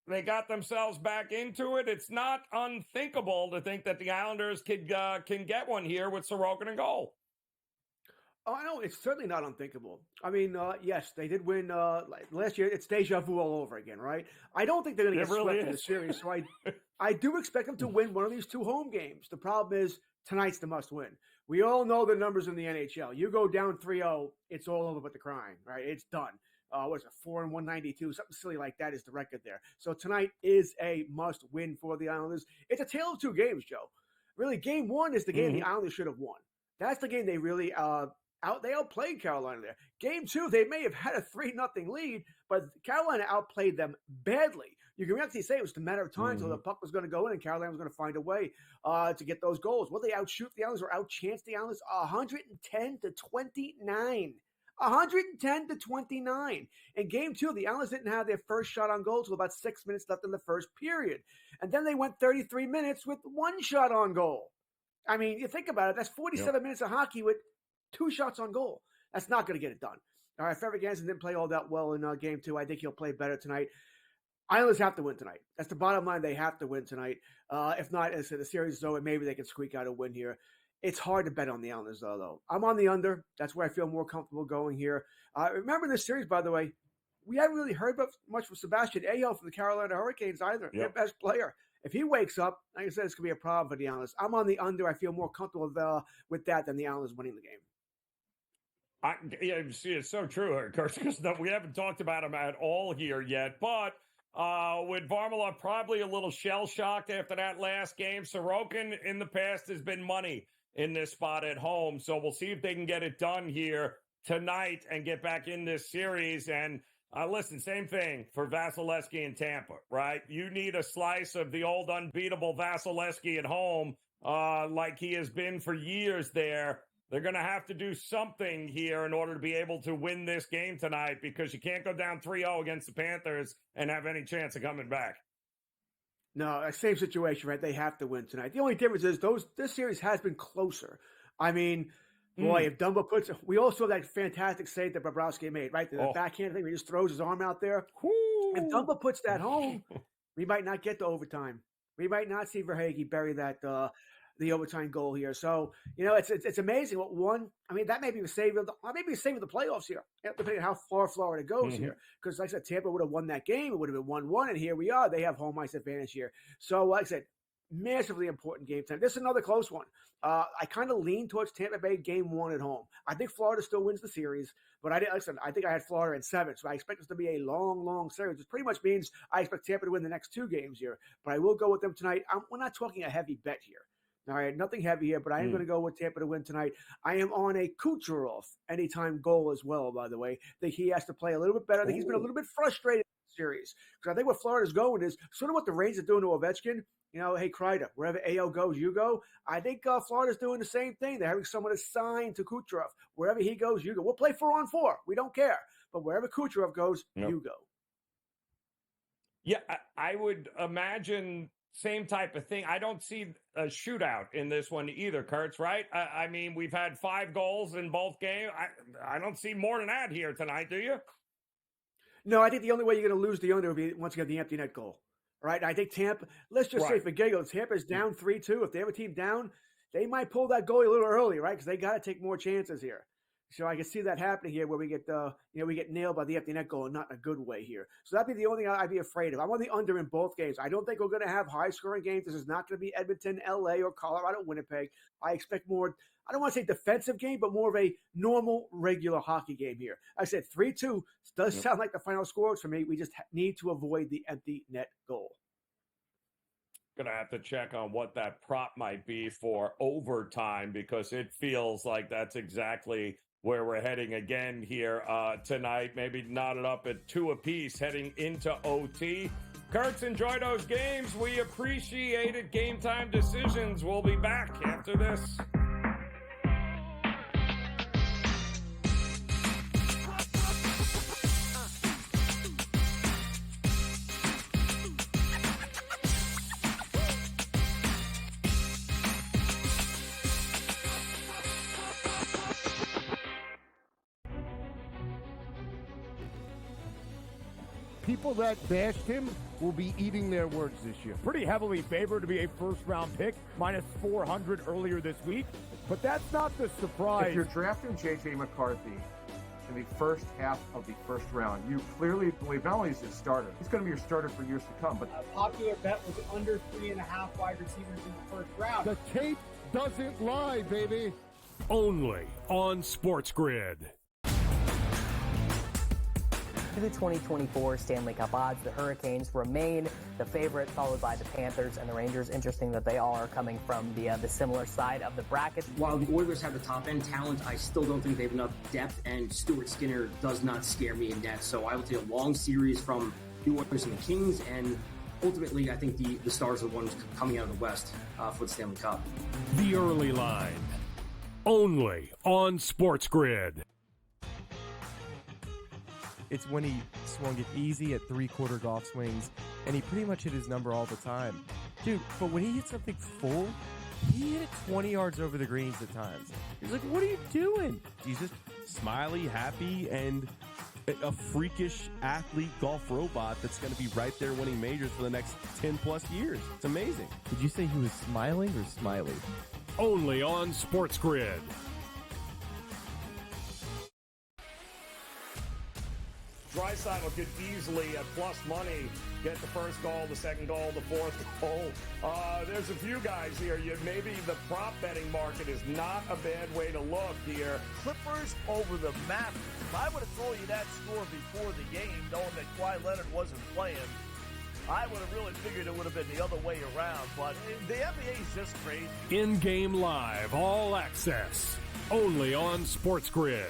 They got themselves back into it. It's not unthinkable to think that the Islanders can get one here with Sorokin in goal. Oh, no, it's certainly not unthinkable. I mean, yes, they did win last year. It's deja vu all over again, right? I don't think they're going to get swept in the series, so I do expect them to win one of these 2 home games. The problem is tonight's the must-win. We all know the numbers in the NHL. You go down 3-0, it's all over but the crying, right? It's done. What is it, 4-192? Something silly like that is the record there. So tonight is a must-win for the Islanders. It's a tale of 2 games, Joe. Really, Game 1 is the game the Islanders should have won. That's the game they really they outplayed Carolina there. Game 2, they may have had a 3-0 lead, but Carolina outplayed them badly. You can actually say it was a matter of time until the puck was going to go in and Carolina was going to find a way to get those goals. Will they outshoot the Islanders or outchance the Islanders? 110-29. 110-29. In Game 2, the Islanders didn't have their first shot on goal until about 6 minutes left in the first period. And then they went 33 minutes with 1 shot on goal. I mean, you think about it, that's 47 minutes of hockey with 2 shots on goal. That's not going to get it done. All right, Frederick Jansen didn't play all that well in Game 2. I think he'll play better tonight. Islanders have to win tonight. That's the bottom line. They have to win tonight. If not, as the series is over, maybe they can squeak out a win here. It's hard to bet on the Islanders, though. I'm on the under. That's where I feel more comfortable going here. Remember this series, by the way, we haven't really heard much from Sebastian Aho from the Carolina Hurricanes either. Their best player. If he wakes up, like I said, it's going to be a problem for the Islanders. I'm on the under. I feel more comfortable with that than the Islanders winning the game. It's so true, Kurt, because we haven't talked about him at all here yet. But with Varlamov probably a little shell-shocked after that last game, Sorokin in the past has been money in this spot at home. So we'll see if they can get it done here tonight and get back in this series. And listen, same thing for Vasilevsky in Tampa, right? You need a slice of the old unbeatable Vasilevsky at home like he has been for years there. They're going to have to do something here in order to be able to win this game tonight because you can't go down 3-0 against the Panthers and have any chance of coming back. No, same situation, right? They have to win tonight. The only difference is this series has been closer. I mean, boy, if Dumba puts – we also have that fantastic save that Bobrovsky made, right? The backhand thing where he just throws his arm out there. If Dumba puts that home, we might not get to overtime. We might not see Verhaeghe bury that the overtime goal here. So, it's amazing what one – I mean, that may be the save of the playoffs here, depending on how far Florida goes here. Because, like I said, Tampa would have won that game. It would have been 1-1, and here we are. They have home ice advantage here. So, like I said, massively important game time. This is another close one. I kind of lean towards Tampa Bay Game 1 at home. I think Florida still wins the series, but I think I had Florida in 7, so I expect this to be a long, long series, which pretty much means I expect Tampa to win the next 2 games here. But I will go with them tonight. We're not talking a heavy bet here. All right, nothing heavy here, but I am going to go with Tampa to win tonight. I am on a Kucherov anytime goal as well, by the way. I think he has to play a little bit better. I think he's been a little bit frustrated in the series. Because I think what Florida's going is sort of what the Rangers are doing to Ovechkin. Hey, Kreider, wherever AO goes, you go. I think Florida's doing the same thing. They're having someone assigned to Kucherov. Wherever he goes, you go. We'll play 4-on-4. We don't care. But wherever Kucherov goes, you go. Yeah, I would imagine same type of thing. I don't see a shootout in this one either, Kurtz, right? I mean, we've had 5 goals in both games. I don't see more than that here tonight, do you? No, I think the only way you're going to lose the under would be once you get the empty net goal. Right? I think Tampa, let's just say for giggles, Tampa's down 3-2. If they have a team down, they might pull that goalie a little early, right? Because they got to take more chances here. So I can see that happening here where we get we get nailed by the empty net goal and not in a good way here. So that'd be the only thing I'd be afraid of. I'm on the under in both games. I don't think we're going to have high-scoring games. This is not going to be Edmonton, LA, or Colorado, Winnipeg. I expect more, I don't want to say defensive game, but more of a normal, regular hockey game here. I said 3-2 does sound like the final scores for me. We just need to avoid the empty net goal. Going to have to check on what that prop might be for overtime because it feels like that's exactly where we're heading again here tonight. Maybe knotted up at 2 apiece heading into OT. Kurtz, enjoy those games. We appreciate it. Game Time Decisions. We'll be back after this. People that bashed him will be eating their words this year. Pretty heavily favored to be a first-round pick, minus 400 earlier this week. But that's not the surprise. If you're drafting J.J. McCarthy in the first half of the first round, you clearly believe not only is he a starter, he's going to be your starter for years to come. But a popular bet was under 3.5 wide receivers in the first round. The tape doesn't lie, baby. Only on SportsGrid. To the 2024 Stanley Cup odds, the Hurricanes remain the favorite, followed by the Panthers and the Rangers. Interesting that they all are coming from the similar side of the bracket. While the Oilers have the top end talent, I still don't think they have enough depth, and Stuart Skinner does not scare me in net. So I will take a long series from the Oilers and the Kings, and ultimately I think the Stars are the ones coming out of the West for the Stanley Cup. The early line. Only on SportsGrid. It's when he swung it easy at three-quarter golf swings, and he pretty much hit his number all the time. Dude, but when he hit something full, he hit it 20 yards over the greens at times. He's like, what are you doing? He's just smiley, happy, and a freakish athlete golf robot that's going to be right there winning majors for the next 10-plus years. It's amazing. Did you say he was smiling or smiley? Only on SportsGrid. Draisaitl could easily, at plus money, get the first goal, the second goal, the fourth goal. There's a few guys here. Maybe the prop betting market is not a bad way to look here. Clippers over the Mavericks. If I would have told you that score before the game, knowing that Kawhi Leonard wasn't playing, I would have really figured it would have been the other way around. But the NBA is just crazy. In-game live, all access. Only on SportsGrid.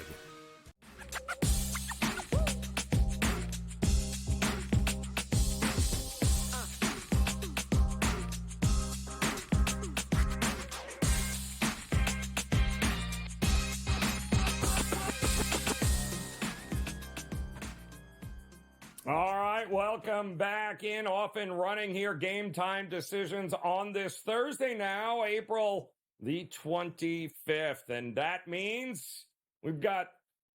All right, welcome back in, off and running here. Game Time Decisions on this Thursday now, April the 25th. And that means we've got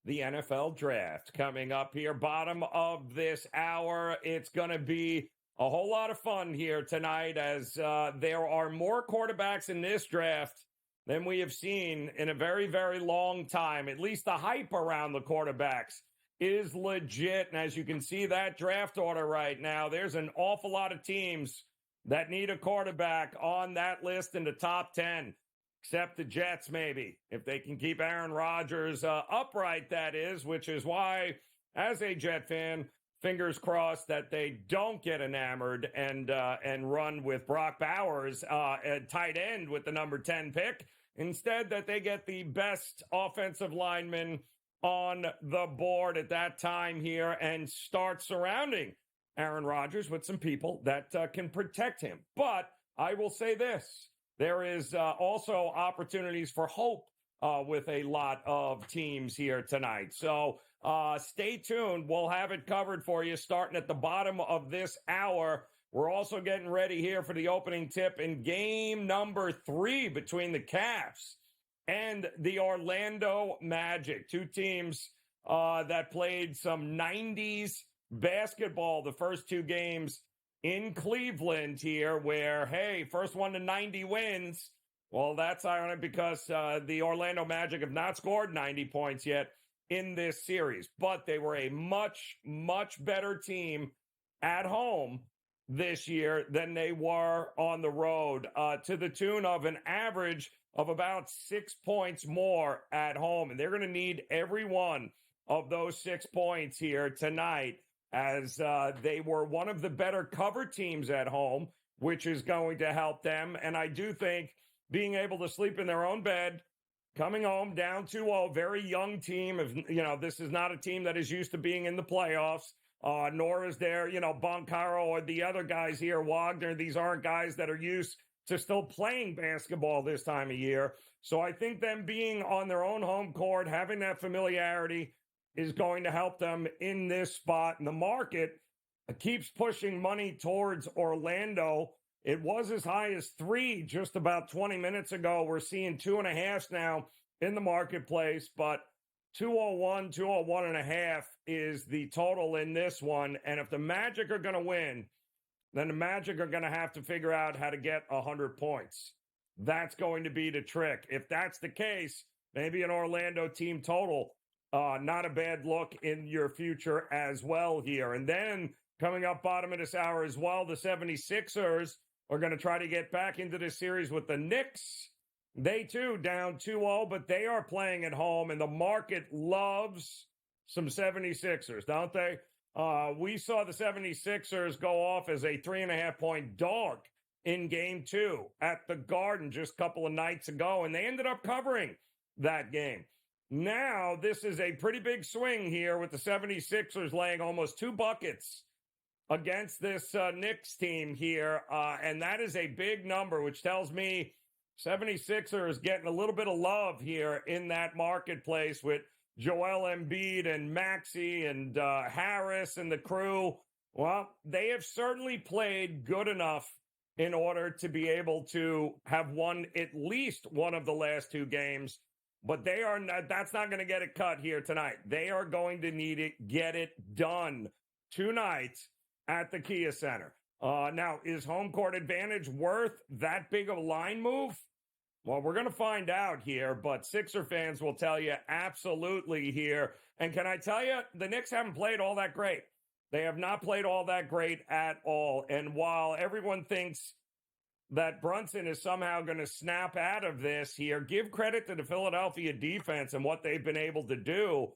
the NFL Draft coming up here, bottom of this hour. It's going to be a whole lot of fun here tonight as there are more quarterbacks in this draft than we have seen in a very, very long time. At least the hype around the quarterbacks is legit. And as you can see that draft order right now, there's an awful lot of teams that need a quarterback on that list in the top 10, except the Jets, maybe, if they can keep Aaron Rodgers upright, that is, which is why, as a Jet fan, fingers crossed that they don't get enamored and run with Brock Bowers at tight end with the number 10 pick. Instead, that they get the best offensive lineman on the board at that time here and start surrounding Aaron Rodgers with some people that can protect him. But I will say this, there is also opportunities for hope with a lot of teams here tonight. So stay tuned. We'll have it covered for you starting at the bottom of this hour. We're also getting ready here for the opening tip in game number 3 between the Cavs and the Orlando Magic, two teams that played some 90s basketball the first 2 games in Cleveland here, where, hey, first one to 90 wins. Well, that's ironic because the Orlando Magic have not scored 90 points yet in this series, but they were a much, much better team at home this year than they were on the road, to the tune of an average of about 6 points more at home. And they're going to need every one of those 6 points here tonight, as they were one of the better cover teams at home, which is going to help them. And I do think being able to sleep in their own bed coming home down 2-0, very young team. This is not a team that is used to being in the playoffs, nor is there, Boncaro or the other guys here, Wagner. These aren't guys that are used to still playing basketball this time of year. So I think them being on their own home court, having that familiarity is going to help them in this spot. And the market keeps pushing money towards Orlando. It was as high as 3 just about 20 minutes ago. We're seeing 2.5 now in the marketplace, but 201, 201.5 is the total in this one. And if the Magic are going to win, then the Magic are going to have to figure out how to get 100 points. That's going to be the trick. If that's the case, maybe an Orlando team total, not a bad look in your future as well here. And then coming up bottom of this hour as well, the 76ers are going to try to get back into this series with the Knicks. They too down 2-0, but they are playing at home, and the market loves some 76ers, don't they? We saw the 76ers go off as a 3.5-point dog in game 2 at the Garden just a couple of nights ago, and they ended up covering that game. Now, this is a pretty big swing here with the 76ers laying almost 2 buckets against this Knicks team here, and that is a big number, which tells me 76ers getting a little bit of love here in that marketplace with Joel Embiid and Maxey and Harris and the crew. Well, they have certainly played good enough in order to be able to have won at least one of the last 2 games. But they are not, that's not going to get it cut here tonight. They are going to need it, get it done tonight at the Kia Center. Now, is home court advantage worth that big of a line move? Well, we're going to find out here, but Sixer fans will tell you absolutely here. And can I tell you, the Knicks haven't played all that great. They have not played all that great at all. And while everyone thinks that Brunson is somehow going to snap out of this here, give credit to the Philadelphia defense and what they've been able to do.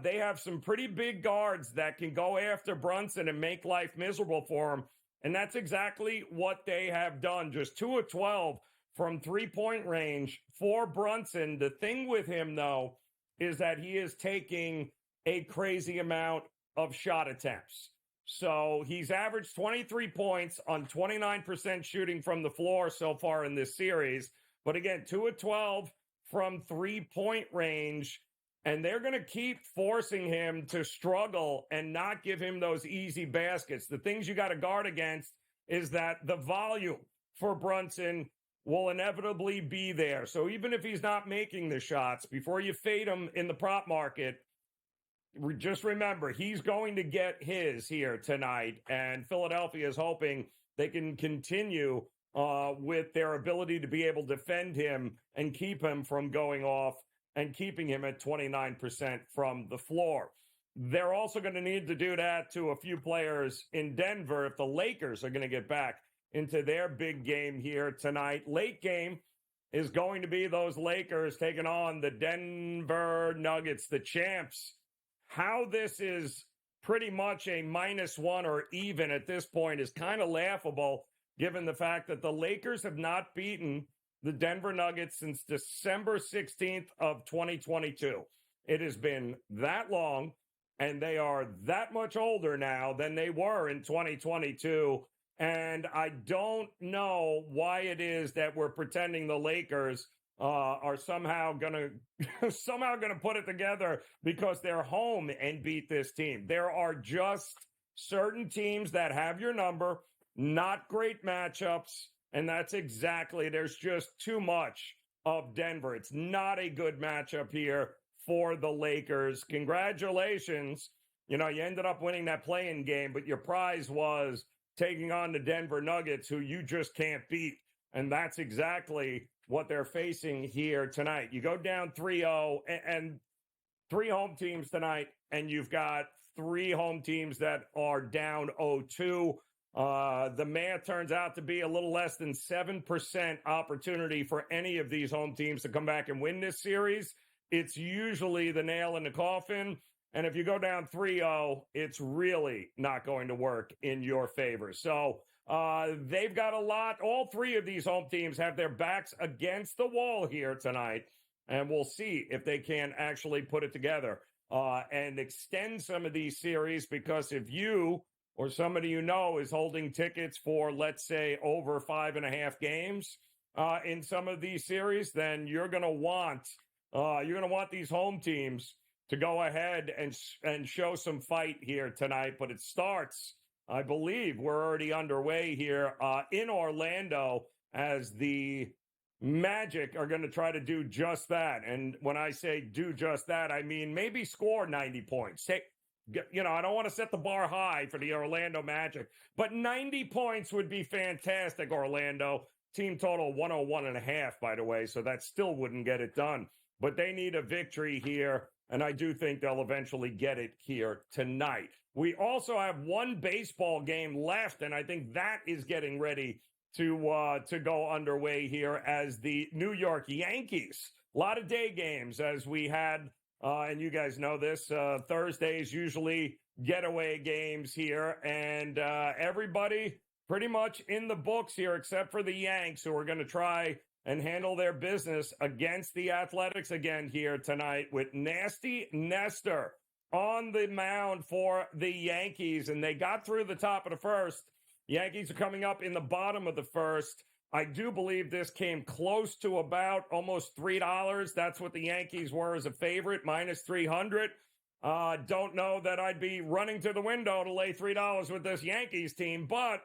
They have some pretty big guards that can go after Brunson and make life miserable for him. And that's exactly what they have done. Just 2 of 12 from 3-point range for Brunson. The thing with him, though, is that he is taking a crazy amount of shot attempts. So he's averaged 23 points on 29% shooting from the floor so far in this series. But again, 2 of 12 from 3-point range. And they're going to keep forcing him to struggle and not give him those easy baskets. The things you got to guard against is that the volume for Brunson will inevitably be there. So even if he's not making the shots, before you fade him in the prop market, just remember, he's going to get his here tonight. And Philadelphia is hoping they can continue with their ability to be able to defend him and keep him from going off and keeping him at 29% from the floor. They're also going to need to do that to a few players in Denver if the Lakers are going to get back into their big game here tonight. Late game is going to be those Lakers taking on the Denver Nuggets, the champs. How this is pretty much a -1 or even at this point is kind of laughable, given the fact that the Lakers have not beaten the Denver Nuggets since December 16th of 2022. It has been that long, and they are that much older now than they were in 2022. And I don't know why it is that we're pretending the Lakers are somehow gonna put it together because they're home and beat this team. There are just certain teams that have your number, not great matchups, and that's exactly, there's just too much of Denver. It's not a good matchup here for the Lakers. Congratulations. You ended up winning that play-in game, but your prize was taking on the Denver Nuggets, who you just can't beat. And that's exactly what they're facing here tonight. You go down 3-0 and 3 home teams tonight, and you've got 3 home teams that are down 0-2. The math turns out to be a little less than 7% opportunity for any of these home teams to come back and win this series. It's usually the nail in the coffin. And if you go down 3-0, it's really not going to work in your favor. So they've got a lot. All 3 of these home teams have their backs against the wall here tonight. and we'll see if they can actually put it together and extend some of these series, because if you or somebody you know is holding tickets for, let's say, over 5.5 games in some of these series, then you're going to want these home teams to go ahead and show some fight here tonight. But it starts, I believe, we're already underway here in Orlando, as the Magic are going to try to do just that. And when I say do just that, I mean maybe score 90 points. I don't want to set the bar high for the Orlando Magic, but 90 points would be fantastic, Orlando. Team total 101.5, by the way, so that still wouldn't get it done. But they need a victory here, and I do think they'll eventually get it here tonight. We also have one baseball game left, and I think that is getting ready to go underway here, as the New York Yankees. A lot of day games, as we had, and you guys know this, Thursdays usually getaway games here, and everybody pretty much in the books here, except for the Yanks, who are going to try and handle their business against the Athletics again here tonight, with Nasty Nestor on the mound for the Yankees. And they got through the top of the first. Yankees are coming up in the bottom of the first. I do believe this came close to about almost $3. That's what the Yankees were as a favorite, minus 300. Don't know that I'd be running to the window to lay $3 with this Yankees team, but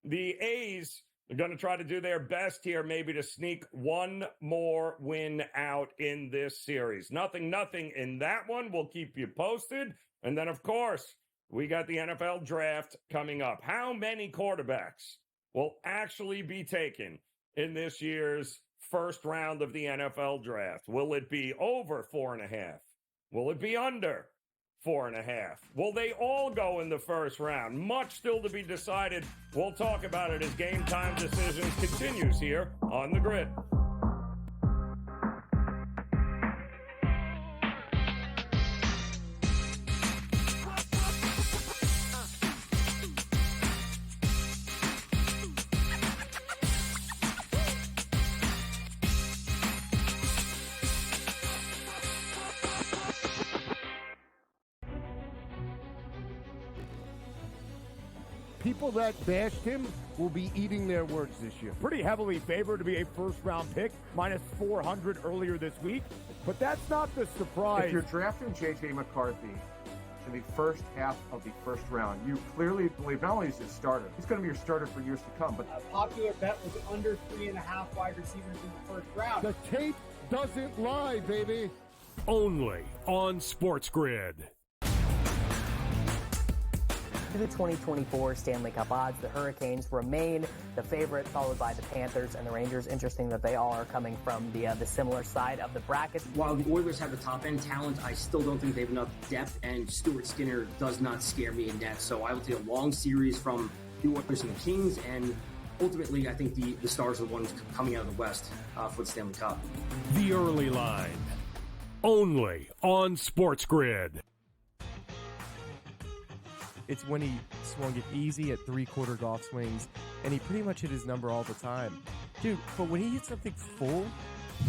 the A's are going to try to do their best here, maybe to sneak one more win out in this series. Nothing in that one. We'll keep you posted. And then, of course, we got the NFL draft coming up. How many quarterbacks will actually be taken in this year's first round of the NFL draft? Will it be over 4.5? Will it be under 4.5? Will they all go in the first round? Much still to be decided. We'll talk about it as Game Time Decisions continues here on the Grid. People that bashed him will be eating their words this year. Pretty heavily favored to be a first-round pick, minus 400 earlier this week. But that's not the surprise. If you're drafting J.J. McCarthy in the first half of the first round, you clearly believe not only is he a starter, he's going to be your starter for years to come. But a popular bet was under 3.5 wide receivers in the first round. The tape doesn't lie, baby. Only on SportsGrid. To the 2024 Stanley Cup odds, the Hurricanes remain the favorite, followed by the Panthers and the Rangers. Interesting that they all are coming from the similar side of the bracket. While the Oilers have the top-end talent, I still don't think they have enough depth, and Stuart Skinner does not scare me in net. So I will take a long series from the Oilers and the Kings, and ultimately I think the Stars are the ones coming out of the West for the Stanley Cup. The early line, only on SportsGrid. It's when he swung it easy at three-quarter golf swings, and he pretty much hit his number all the time. Dude, but when he hit something full,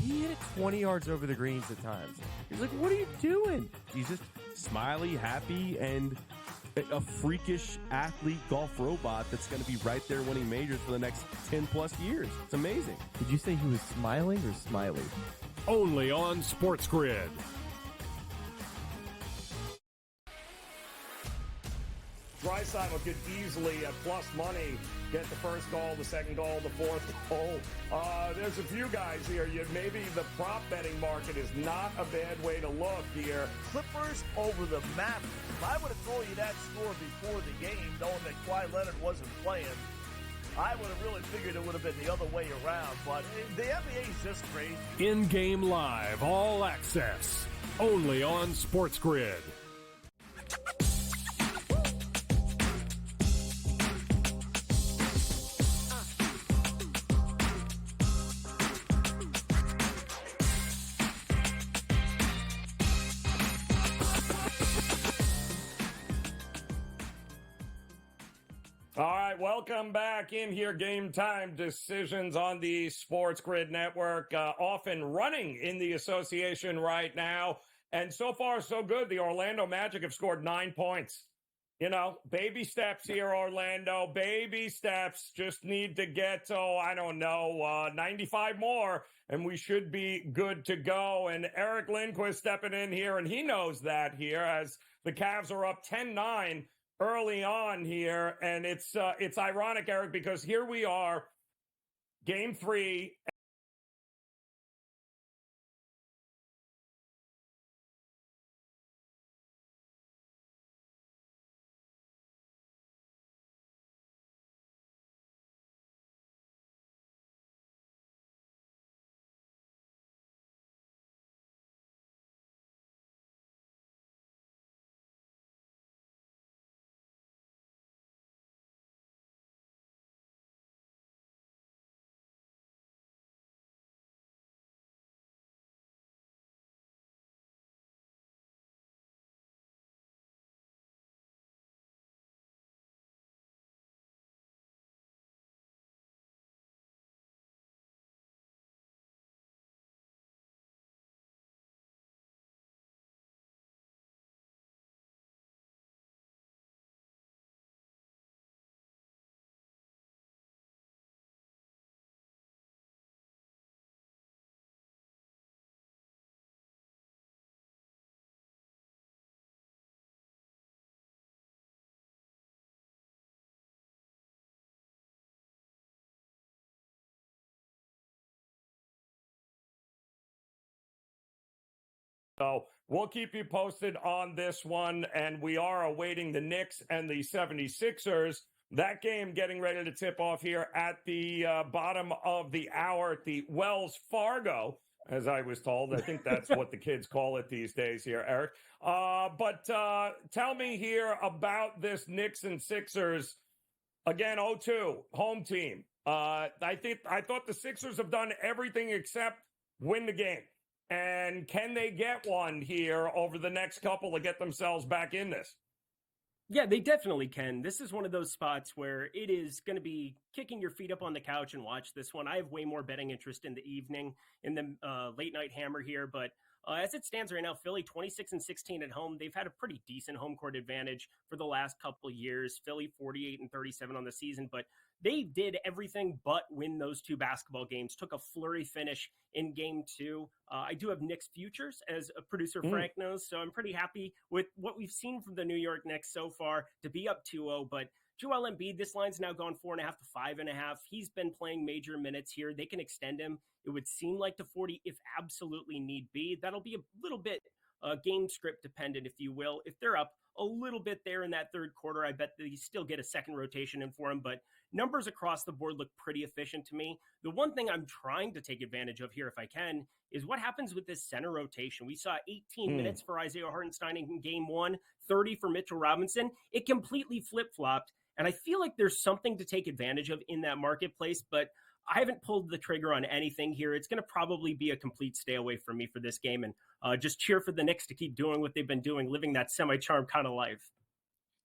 he hit it 20 yards over the greens at times. He's like, what are you doing? He's just smiley, happy, and a freakish athlete golf robot that's going to be right there winning majors for the next 10-plus years. It's amazing. Did you say he was smiling or smiley? Only on SportsGrid. Drysdale could easily, at plus money, get the first goal, the second goal, the fourth goal. There's a few guys here. Maybe the prop betting market is not a bad way to look here. Clippers over the Mavericks. If I would have told you that score before the game, knowing that Kawhi Leonard wasn't playing, I would have really figured it would have been the other way around. But the NBA is just crazy. In-game live, all access, only on SportsGrid. All right, welcome back in here. Game Time Decisions on the Sports Grid Network. Off and running in the association right now. And so far, so good. The Orlando Magic have scored 9 points. You know, baby steps here, Orlando. Baby steps. Just need to get, 95 more, and we should be good to go. And Eric Lindquist stepping in here, and he knows that here as the Cavs are up 10-9 early on here. And it's ironic, Eric, because here we are, Game 3. So we'll keep you posted on this one, and we are awaiting the Knicks and the 76ers. That game getting ready to tip off here at the bottom of the hour at the Wells Fargo, as I was told. I think that's what the kids call it these days here, Eric. But tell me here about this Knicks and Sixers. Again, 0-2, home team. I thought the Sixers have done everything except win the game. And can they get one here over the next couple to get themselves back in this? Yeah, they definitely can. This is one of those spots where it is going to be kicking your feet up on the couch and watch this one. I have way more betting interest in the evening, in the late night hammer here. But as it stands right now, Philly 26-16 at home. They've had a pretty decent home court advantage for the last couple of years. Philly 48-37 on the season, but they did everything but win those two basketball games. Took a flurry finish in game 2. I do have Knicks futures, as a producer Frank knows, so I'm pretty happy with what we've seen from the New York Knicks so far to be up 2-0. But Joel Embiid, this line's now gone 4.5 to 5.5. He's been playing major minutes here. They can extend him. It would seem like to 40 if absolutely need be. That'll be a little bit game script dependent, if you will. If they're up a little bit there in that third quarter, I bet they still get a second rotation in for him. But numbers across the board look pretty efficient to me. The one thing I'm trying to take advantage of here, if I can, is what happens with this center rotation. We saw 18 minutes for Isaiah Hartenstein in game 1, 30 for Mitchell Robinson. It completely flip-flopped. And I feel like there's something to take advantage of in that marketplace, but I haven't pulled the trigger on anything here. It's going to probably be a complete stay away from me for this game, and just cheer for the Knicks to keep doing what they've been doing, living that semi-charmed kind of life.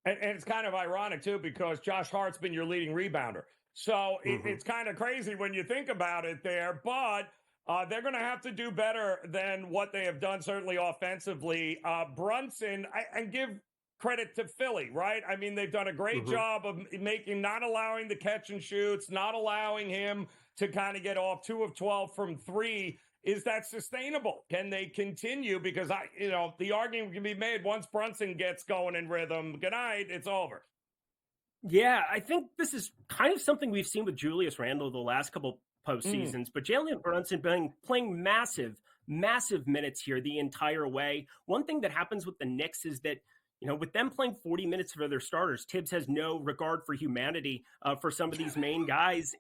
And it's kind of ironic, too, because Josh Hart's been your leading rebounder. So it's kind of crazy when you think about it there, but they're going to have to do better than what they have done, certainly offensively. Brunson, and give credit to Philly, right? I mean, they've done a great job of not allowing the catch and shoots, not allowing him to kind of get off 2 of 12 from 3. Is that sustainable? Can they continue? Because the argument can be made once Brunson gets going in rhythm, good night, it's over. Yeah, I think this is kind of something we've seen with Julius Randle the last couple postseasons, but Jalen Brunson been playing massive minutes here the entire way. One thing that happens with the Knicks is that, with them playing 40 minutes for their starters, Tibbs has no regard for humanity for some of these main guys.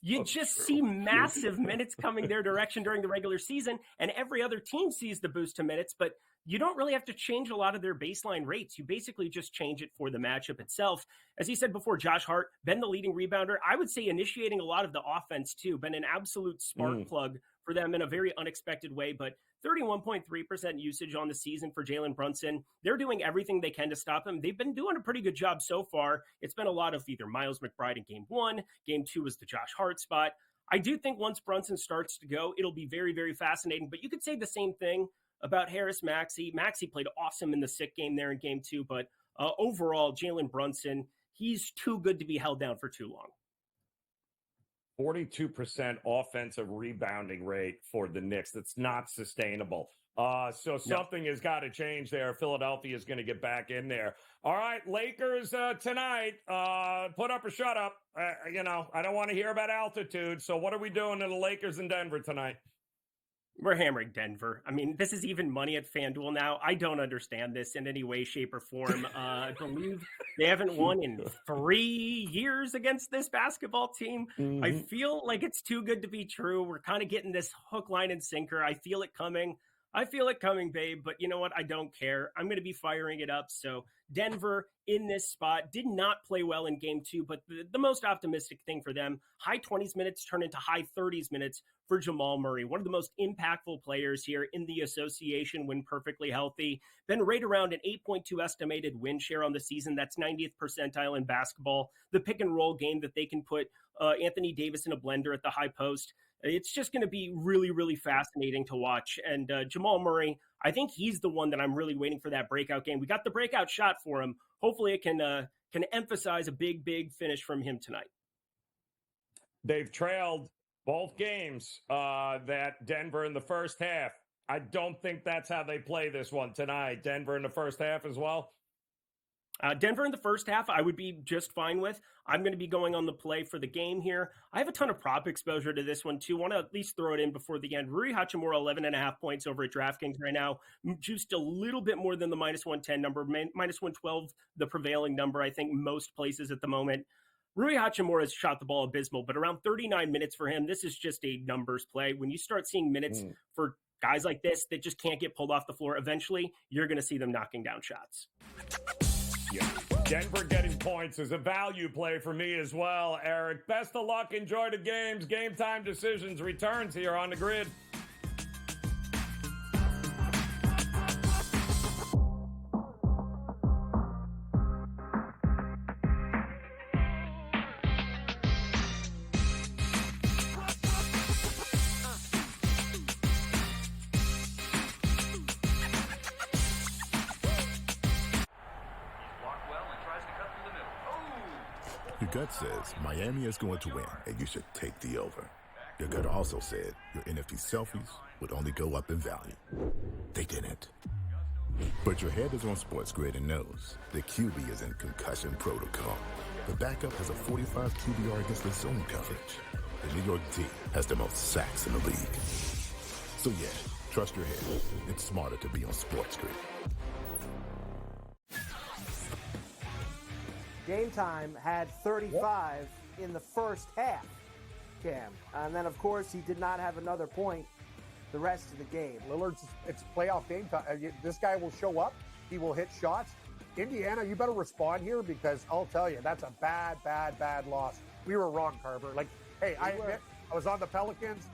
You just see massive minutes coming their direction during the regular season, and every other team sees the boost to minutes, but you don't really have to change a lot of their baseline rates. You basically just change it for the matchup itself. As he said before, Josh Hart, been the leading rebounder. I would say initiating a lot of the offense too, been an absolute spark plug for them in a very unexpected way, but 31.3% usage on the season for Jalen Brunson. They're doing everything they can to stop him. They've been doing a pretty good job so far. It's been a lot of either Miles McBride in game 1, game 2 was the Josh Hart spot. I do think once Brunson starts to go, it'll be very, very fascinating, but you could say the same thing about Harris Maxey. Maxey played awesome in the sick game there in game 2, but overall, Jalen Brunson, he's too good to be held down for too long. 42% offensive rebounding rate for the Knicks. That's not sustainable. So something has got to change there. Philadelphia is going to get back in there. All right, Lakers tonight. Put up or shut up. I don't want to hear about altitude. So what are we doing to the Lakers in Denver tonight? We're hammering Denver. I mean, this is even money at FanDuel now. I don't understand this in any way, shape, or form. I believe they haven't won in 3 years against this basketball team. Mm-hmm. I feel like it's too good to be true. We're kind of getting this hook, line, and sinker. I feel it coming. Babe. But you know what? I don't care. I'm going to be firing it up. So Denver in this spot did not play well in game 2, but the most optimistic thing for them, high 20s minutes turn into high 30s minutes for Jamal Murray, one of the most impactful players here in the association when perfectly healthy. Been right around an 8.2 estimated win share on the season. That's 90th percentile in basketball. The pick and roll game that they can put Anthony Davis in a blender at the high post. It's just going to be really, really fascinating to watch. And Jamal Murray, I think he's the one that I'm really waiting for that breakout game. We got the breakout shot for him. Hopefully it can emphasize a big, big finish from him tonight. They've trailed both games that Denver in the first half. I don't think that's how they play this one tonight. Denver in the first half as well. Denver in the first half, I would be just fine with. I'm going to be going on the play for the game here. I have a ton of prop exposure to this one, too. Want to at least throw it in before the end. Rui Hachimura, 11.5 points over at DraftKings right now. Juiced a little bit more than the minus 110 number. Minus 112, the prevailing number, I think, most places at the moment. Rui Hachimura has shot the ball abysmal, but around 39 minutes for him, this is just a numbers play. When you start seeing minutes for guys like this that just can't get pulled off the floor, eventually you're going to see them knocking down shots. Yeah. Denver getting points is a value play for me as well, Eric. Best of luck. Enjoy the games. Game Time Decisions returns here on the grid. Your gut says Miami is going to win, and you should take the over. Your gut also said your NFT selfies would only go up in value. They didn't. But your head is on SportsGrid and knows the QB is in concussion protocol. The backup has a 45 QBR against the zone coverage. The New York D has the most sacks in the league. So yeah, trust your head. It's smarter to be on SportsGrid. Game Time had 35 in the first half, Cam. And then, of course, he did not have another point the rest of the game. Lillard's, it's playoff game time. This guy will show up. He will hit shots. Indiana, you better respond here because I'll tell you, that's a bad, bad, bad loss. We were wrong, Carver. Like, hey, I admit, I was on the Pelicans.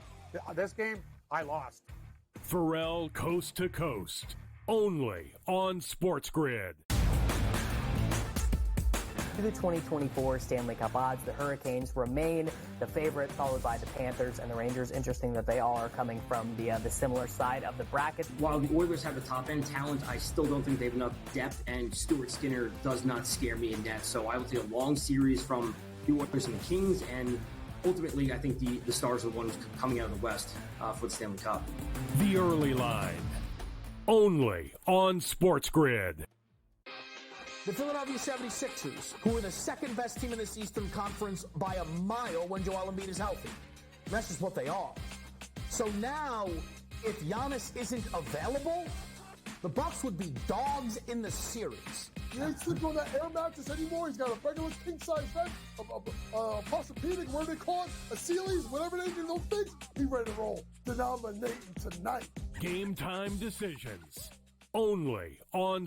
This game, I lost. Pharrell Coast to Coast, only on SportsGrid. The 2024 Stanley Cup odds, the Hurricanes remain the favorite, followed by the Panthers and the Rangers. Interesting that they all are coming from the similar side of the bracket. While the Oilers have the top-end talent, I still don't think they have enough depth, and Stuart Skinner does not scare me in net. So I will take a long series from the Oilers and the Kings, and ultimately I think the Stars are the ones coming out of the West for the Stanley Cup. The early line, only on SportsGrid. The Philadelphia 76ers, who are the second best team in this Eastern Conference by a mile when Joel Embiid is healthy. And that's just what they are. So now, if Giannis isn't available, the Bucks would be dogs in the series. He ain't sleeping on that air mattress anymore. He's got a regular king-size bed, a Posturepedic, what do they call it? A Sealy's, whatever they do, those things. He ready to roll. Denominating tonight. Game Time Decisions, only on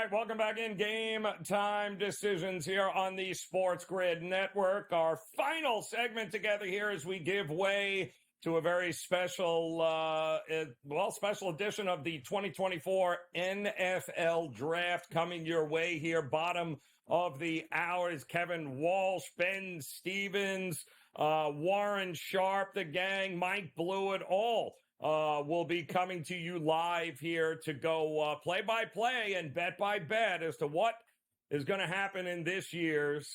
right, welcome back in. Game Time Decisions here on the Sports Grid Network. Our final segment together here as we give way to a very special, special edition of the 2024 NFL Draft coming your way here. Bottom of the hour is Kevin Walsh, Ben Stevens, Warren Sharp, the gang, Mike Blewett, all will be coming to you live here to go play-by-play and bet-by-bet as to what is going to happen in this year's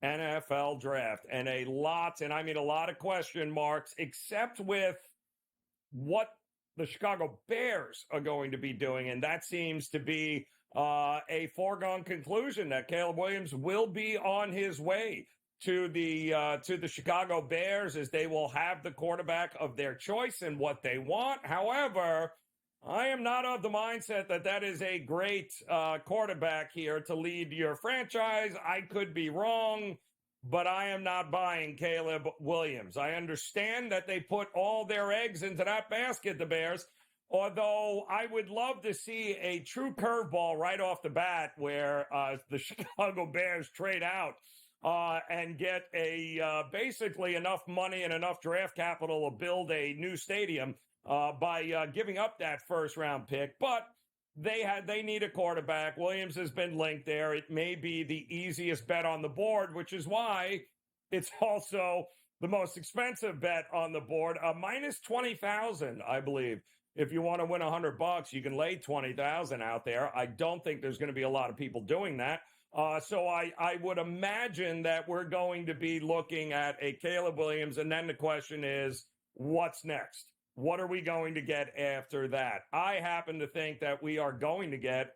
NFL Draft. And a lot of question marks, except with what the Chicago Bears are going to be doing. And that seems to be a foregone conclusion that Caleb Williams will be on his way to the Chicago Bears, as they will have the quarterback of their choice and what they want. However, I am not of the mindset that is a great quarterback here to lead your franchise. I could be wrong, but I am not buying Caleb Williams. I understand that they put all their eggs into that basket, the Bears, although I would love to see a true curveball right off the bat where the Chicago Bears trade out and get basically enough money and enough draft capital to build a new stadium by giving up that first-round pick. But they need a quarterback. Williams has been linked there. It may be the easiest bet on the board, which is why it's also the most expensive bet on the board. Minus 20,000, I believe. If you want to win $100, you can lay 20,000 out there. I don't think there's going to be a lot of people doing that. So I would imagine that we're going to be looking at a Caleb Williams, and then the question is, what's next? What are we going to get after that? I happen to think that we are going to get,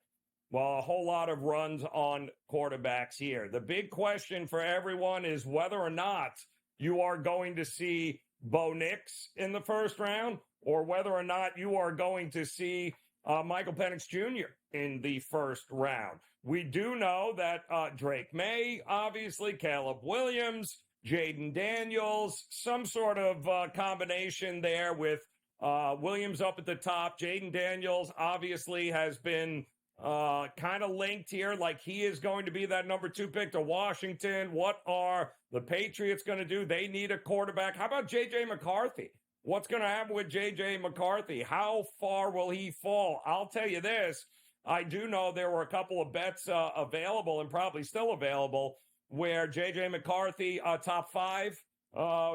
a whole lot of runs on quarterbacks here. The big question for everyone is whether or not you are going to see Bo Nix in the first round, or whether or not you are going to see Michael Penix Jr. in the first round. We do know that Drake May, obviously, Caleb Williams, Jaden Daniels, some sort of combination there with Williams up at the top. Jaden Daniels obviously has been kind of linked here, like he is going to be that number 2 pick to Washington. What are the Patriots going to do? They need a quarterback. How about J.J. McCarthy? What's going to happen with J.J. McCarthy? How far will he fall? I'll tell you this. I do know there were a couple of bets available and probably still available where J.J. McCarthy, top 5,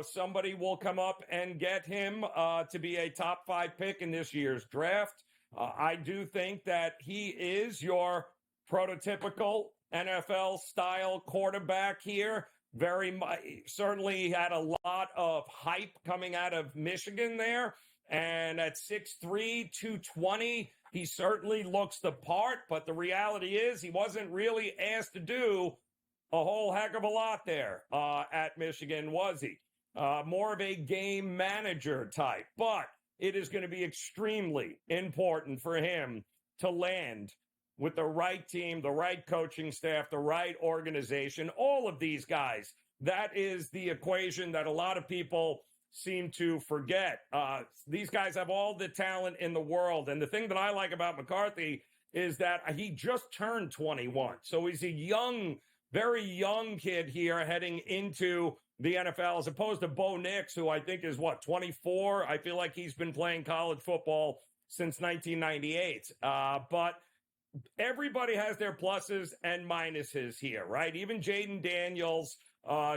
somebody will come up and get him to be a top 5 pick in this year's draft. I do think that he is your prototypical NFL-style quarterback here. Very much, certainly had a lot of hype coming out of Michigan there. And at 6'3", 220, he certainly looks the part. But the reality is he wasn't really asked to do a whole heck of a lot there at Michigan, was he? More of a game manager type. But it is going to be extremely important for him to land with the right team, the right coaching staff, the right organization, all of these guys. That is the equation that a lot of people seem to forget. These guys have all the talent in the world. And the thing that I like about McCarthy is that he just turned 21. So he's a young, very young kid here heading into the NFL, as opposed to Bo Nix, who I think is, 24? I feel like he's been playing college football since 1998. But everybody has their pluses and minuses here, right? Even Jaden Daniels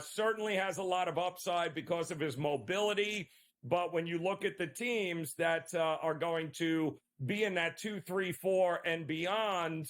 certainly has a lot of upside because of his mobility. But when you look at the teams that are going to be in that 2, 3, 4 and beyond,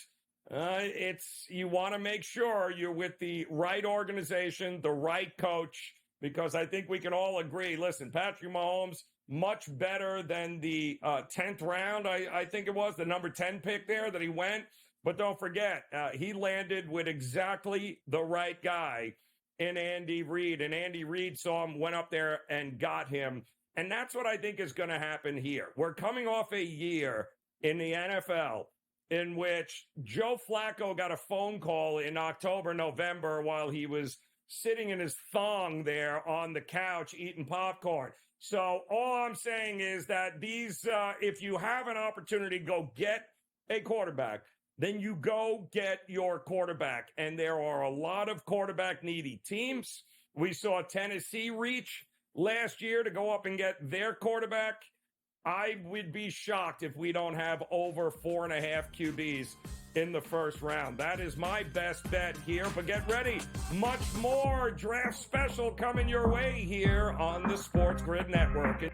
you want to make sure you're with the right organization, the right coach, because I think we can all agree, listen, Patrick Mahomes, much better than the 10th round, I think it was, the number 10 pick there that he went. But don't forget, he landed with exactly the right guy in Andy Reid. And Andy Reid saw him, went up there and got him. And that's what I think is going to happen here. We're coming off a year in the NFL in which Joe Flacco got a phone call in October, November, while he was sitting in his thong there on the couch eating popcorn. So all I'm saying is that these, if you have an opportunity, go get a quarterback. then you go get your quarterback. And there are a lot of quarterback-needy teams. We saw Tennessee reach last year to go up and get their quarterback. I would be shocked if we don't have over 4.5 QBs in the first round. That is my best bet here. But get ready. Much more draft special coming your way here on the Sports Grid Network.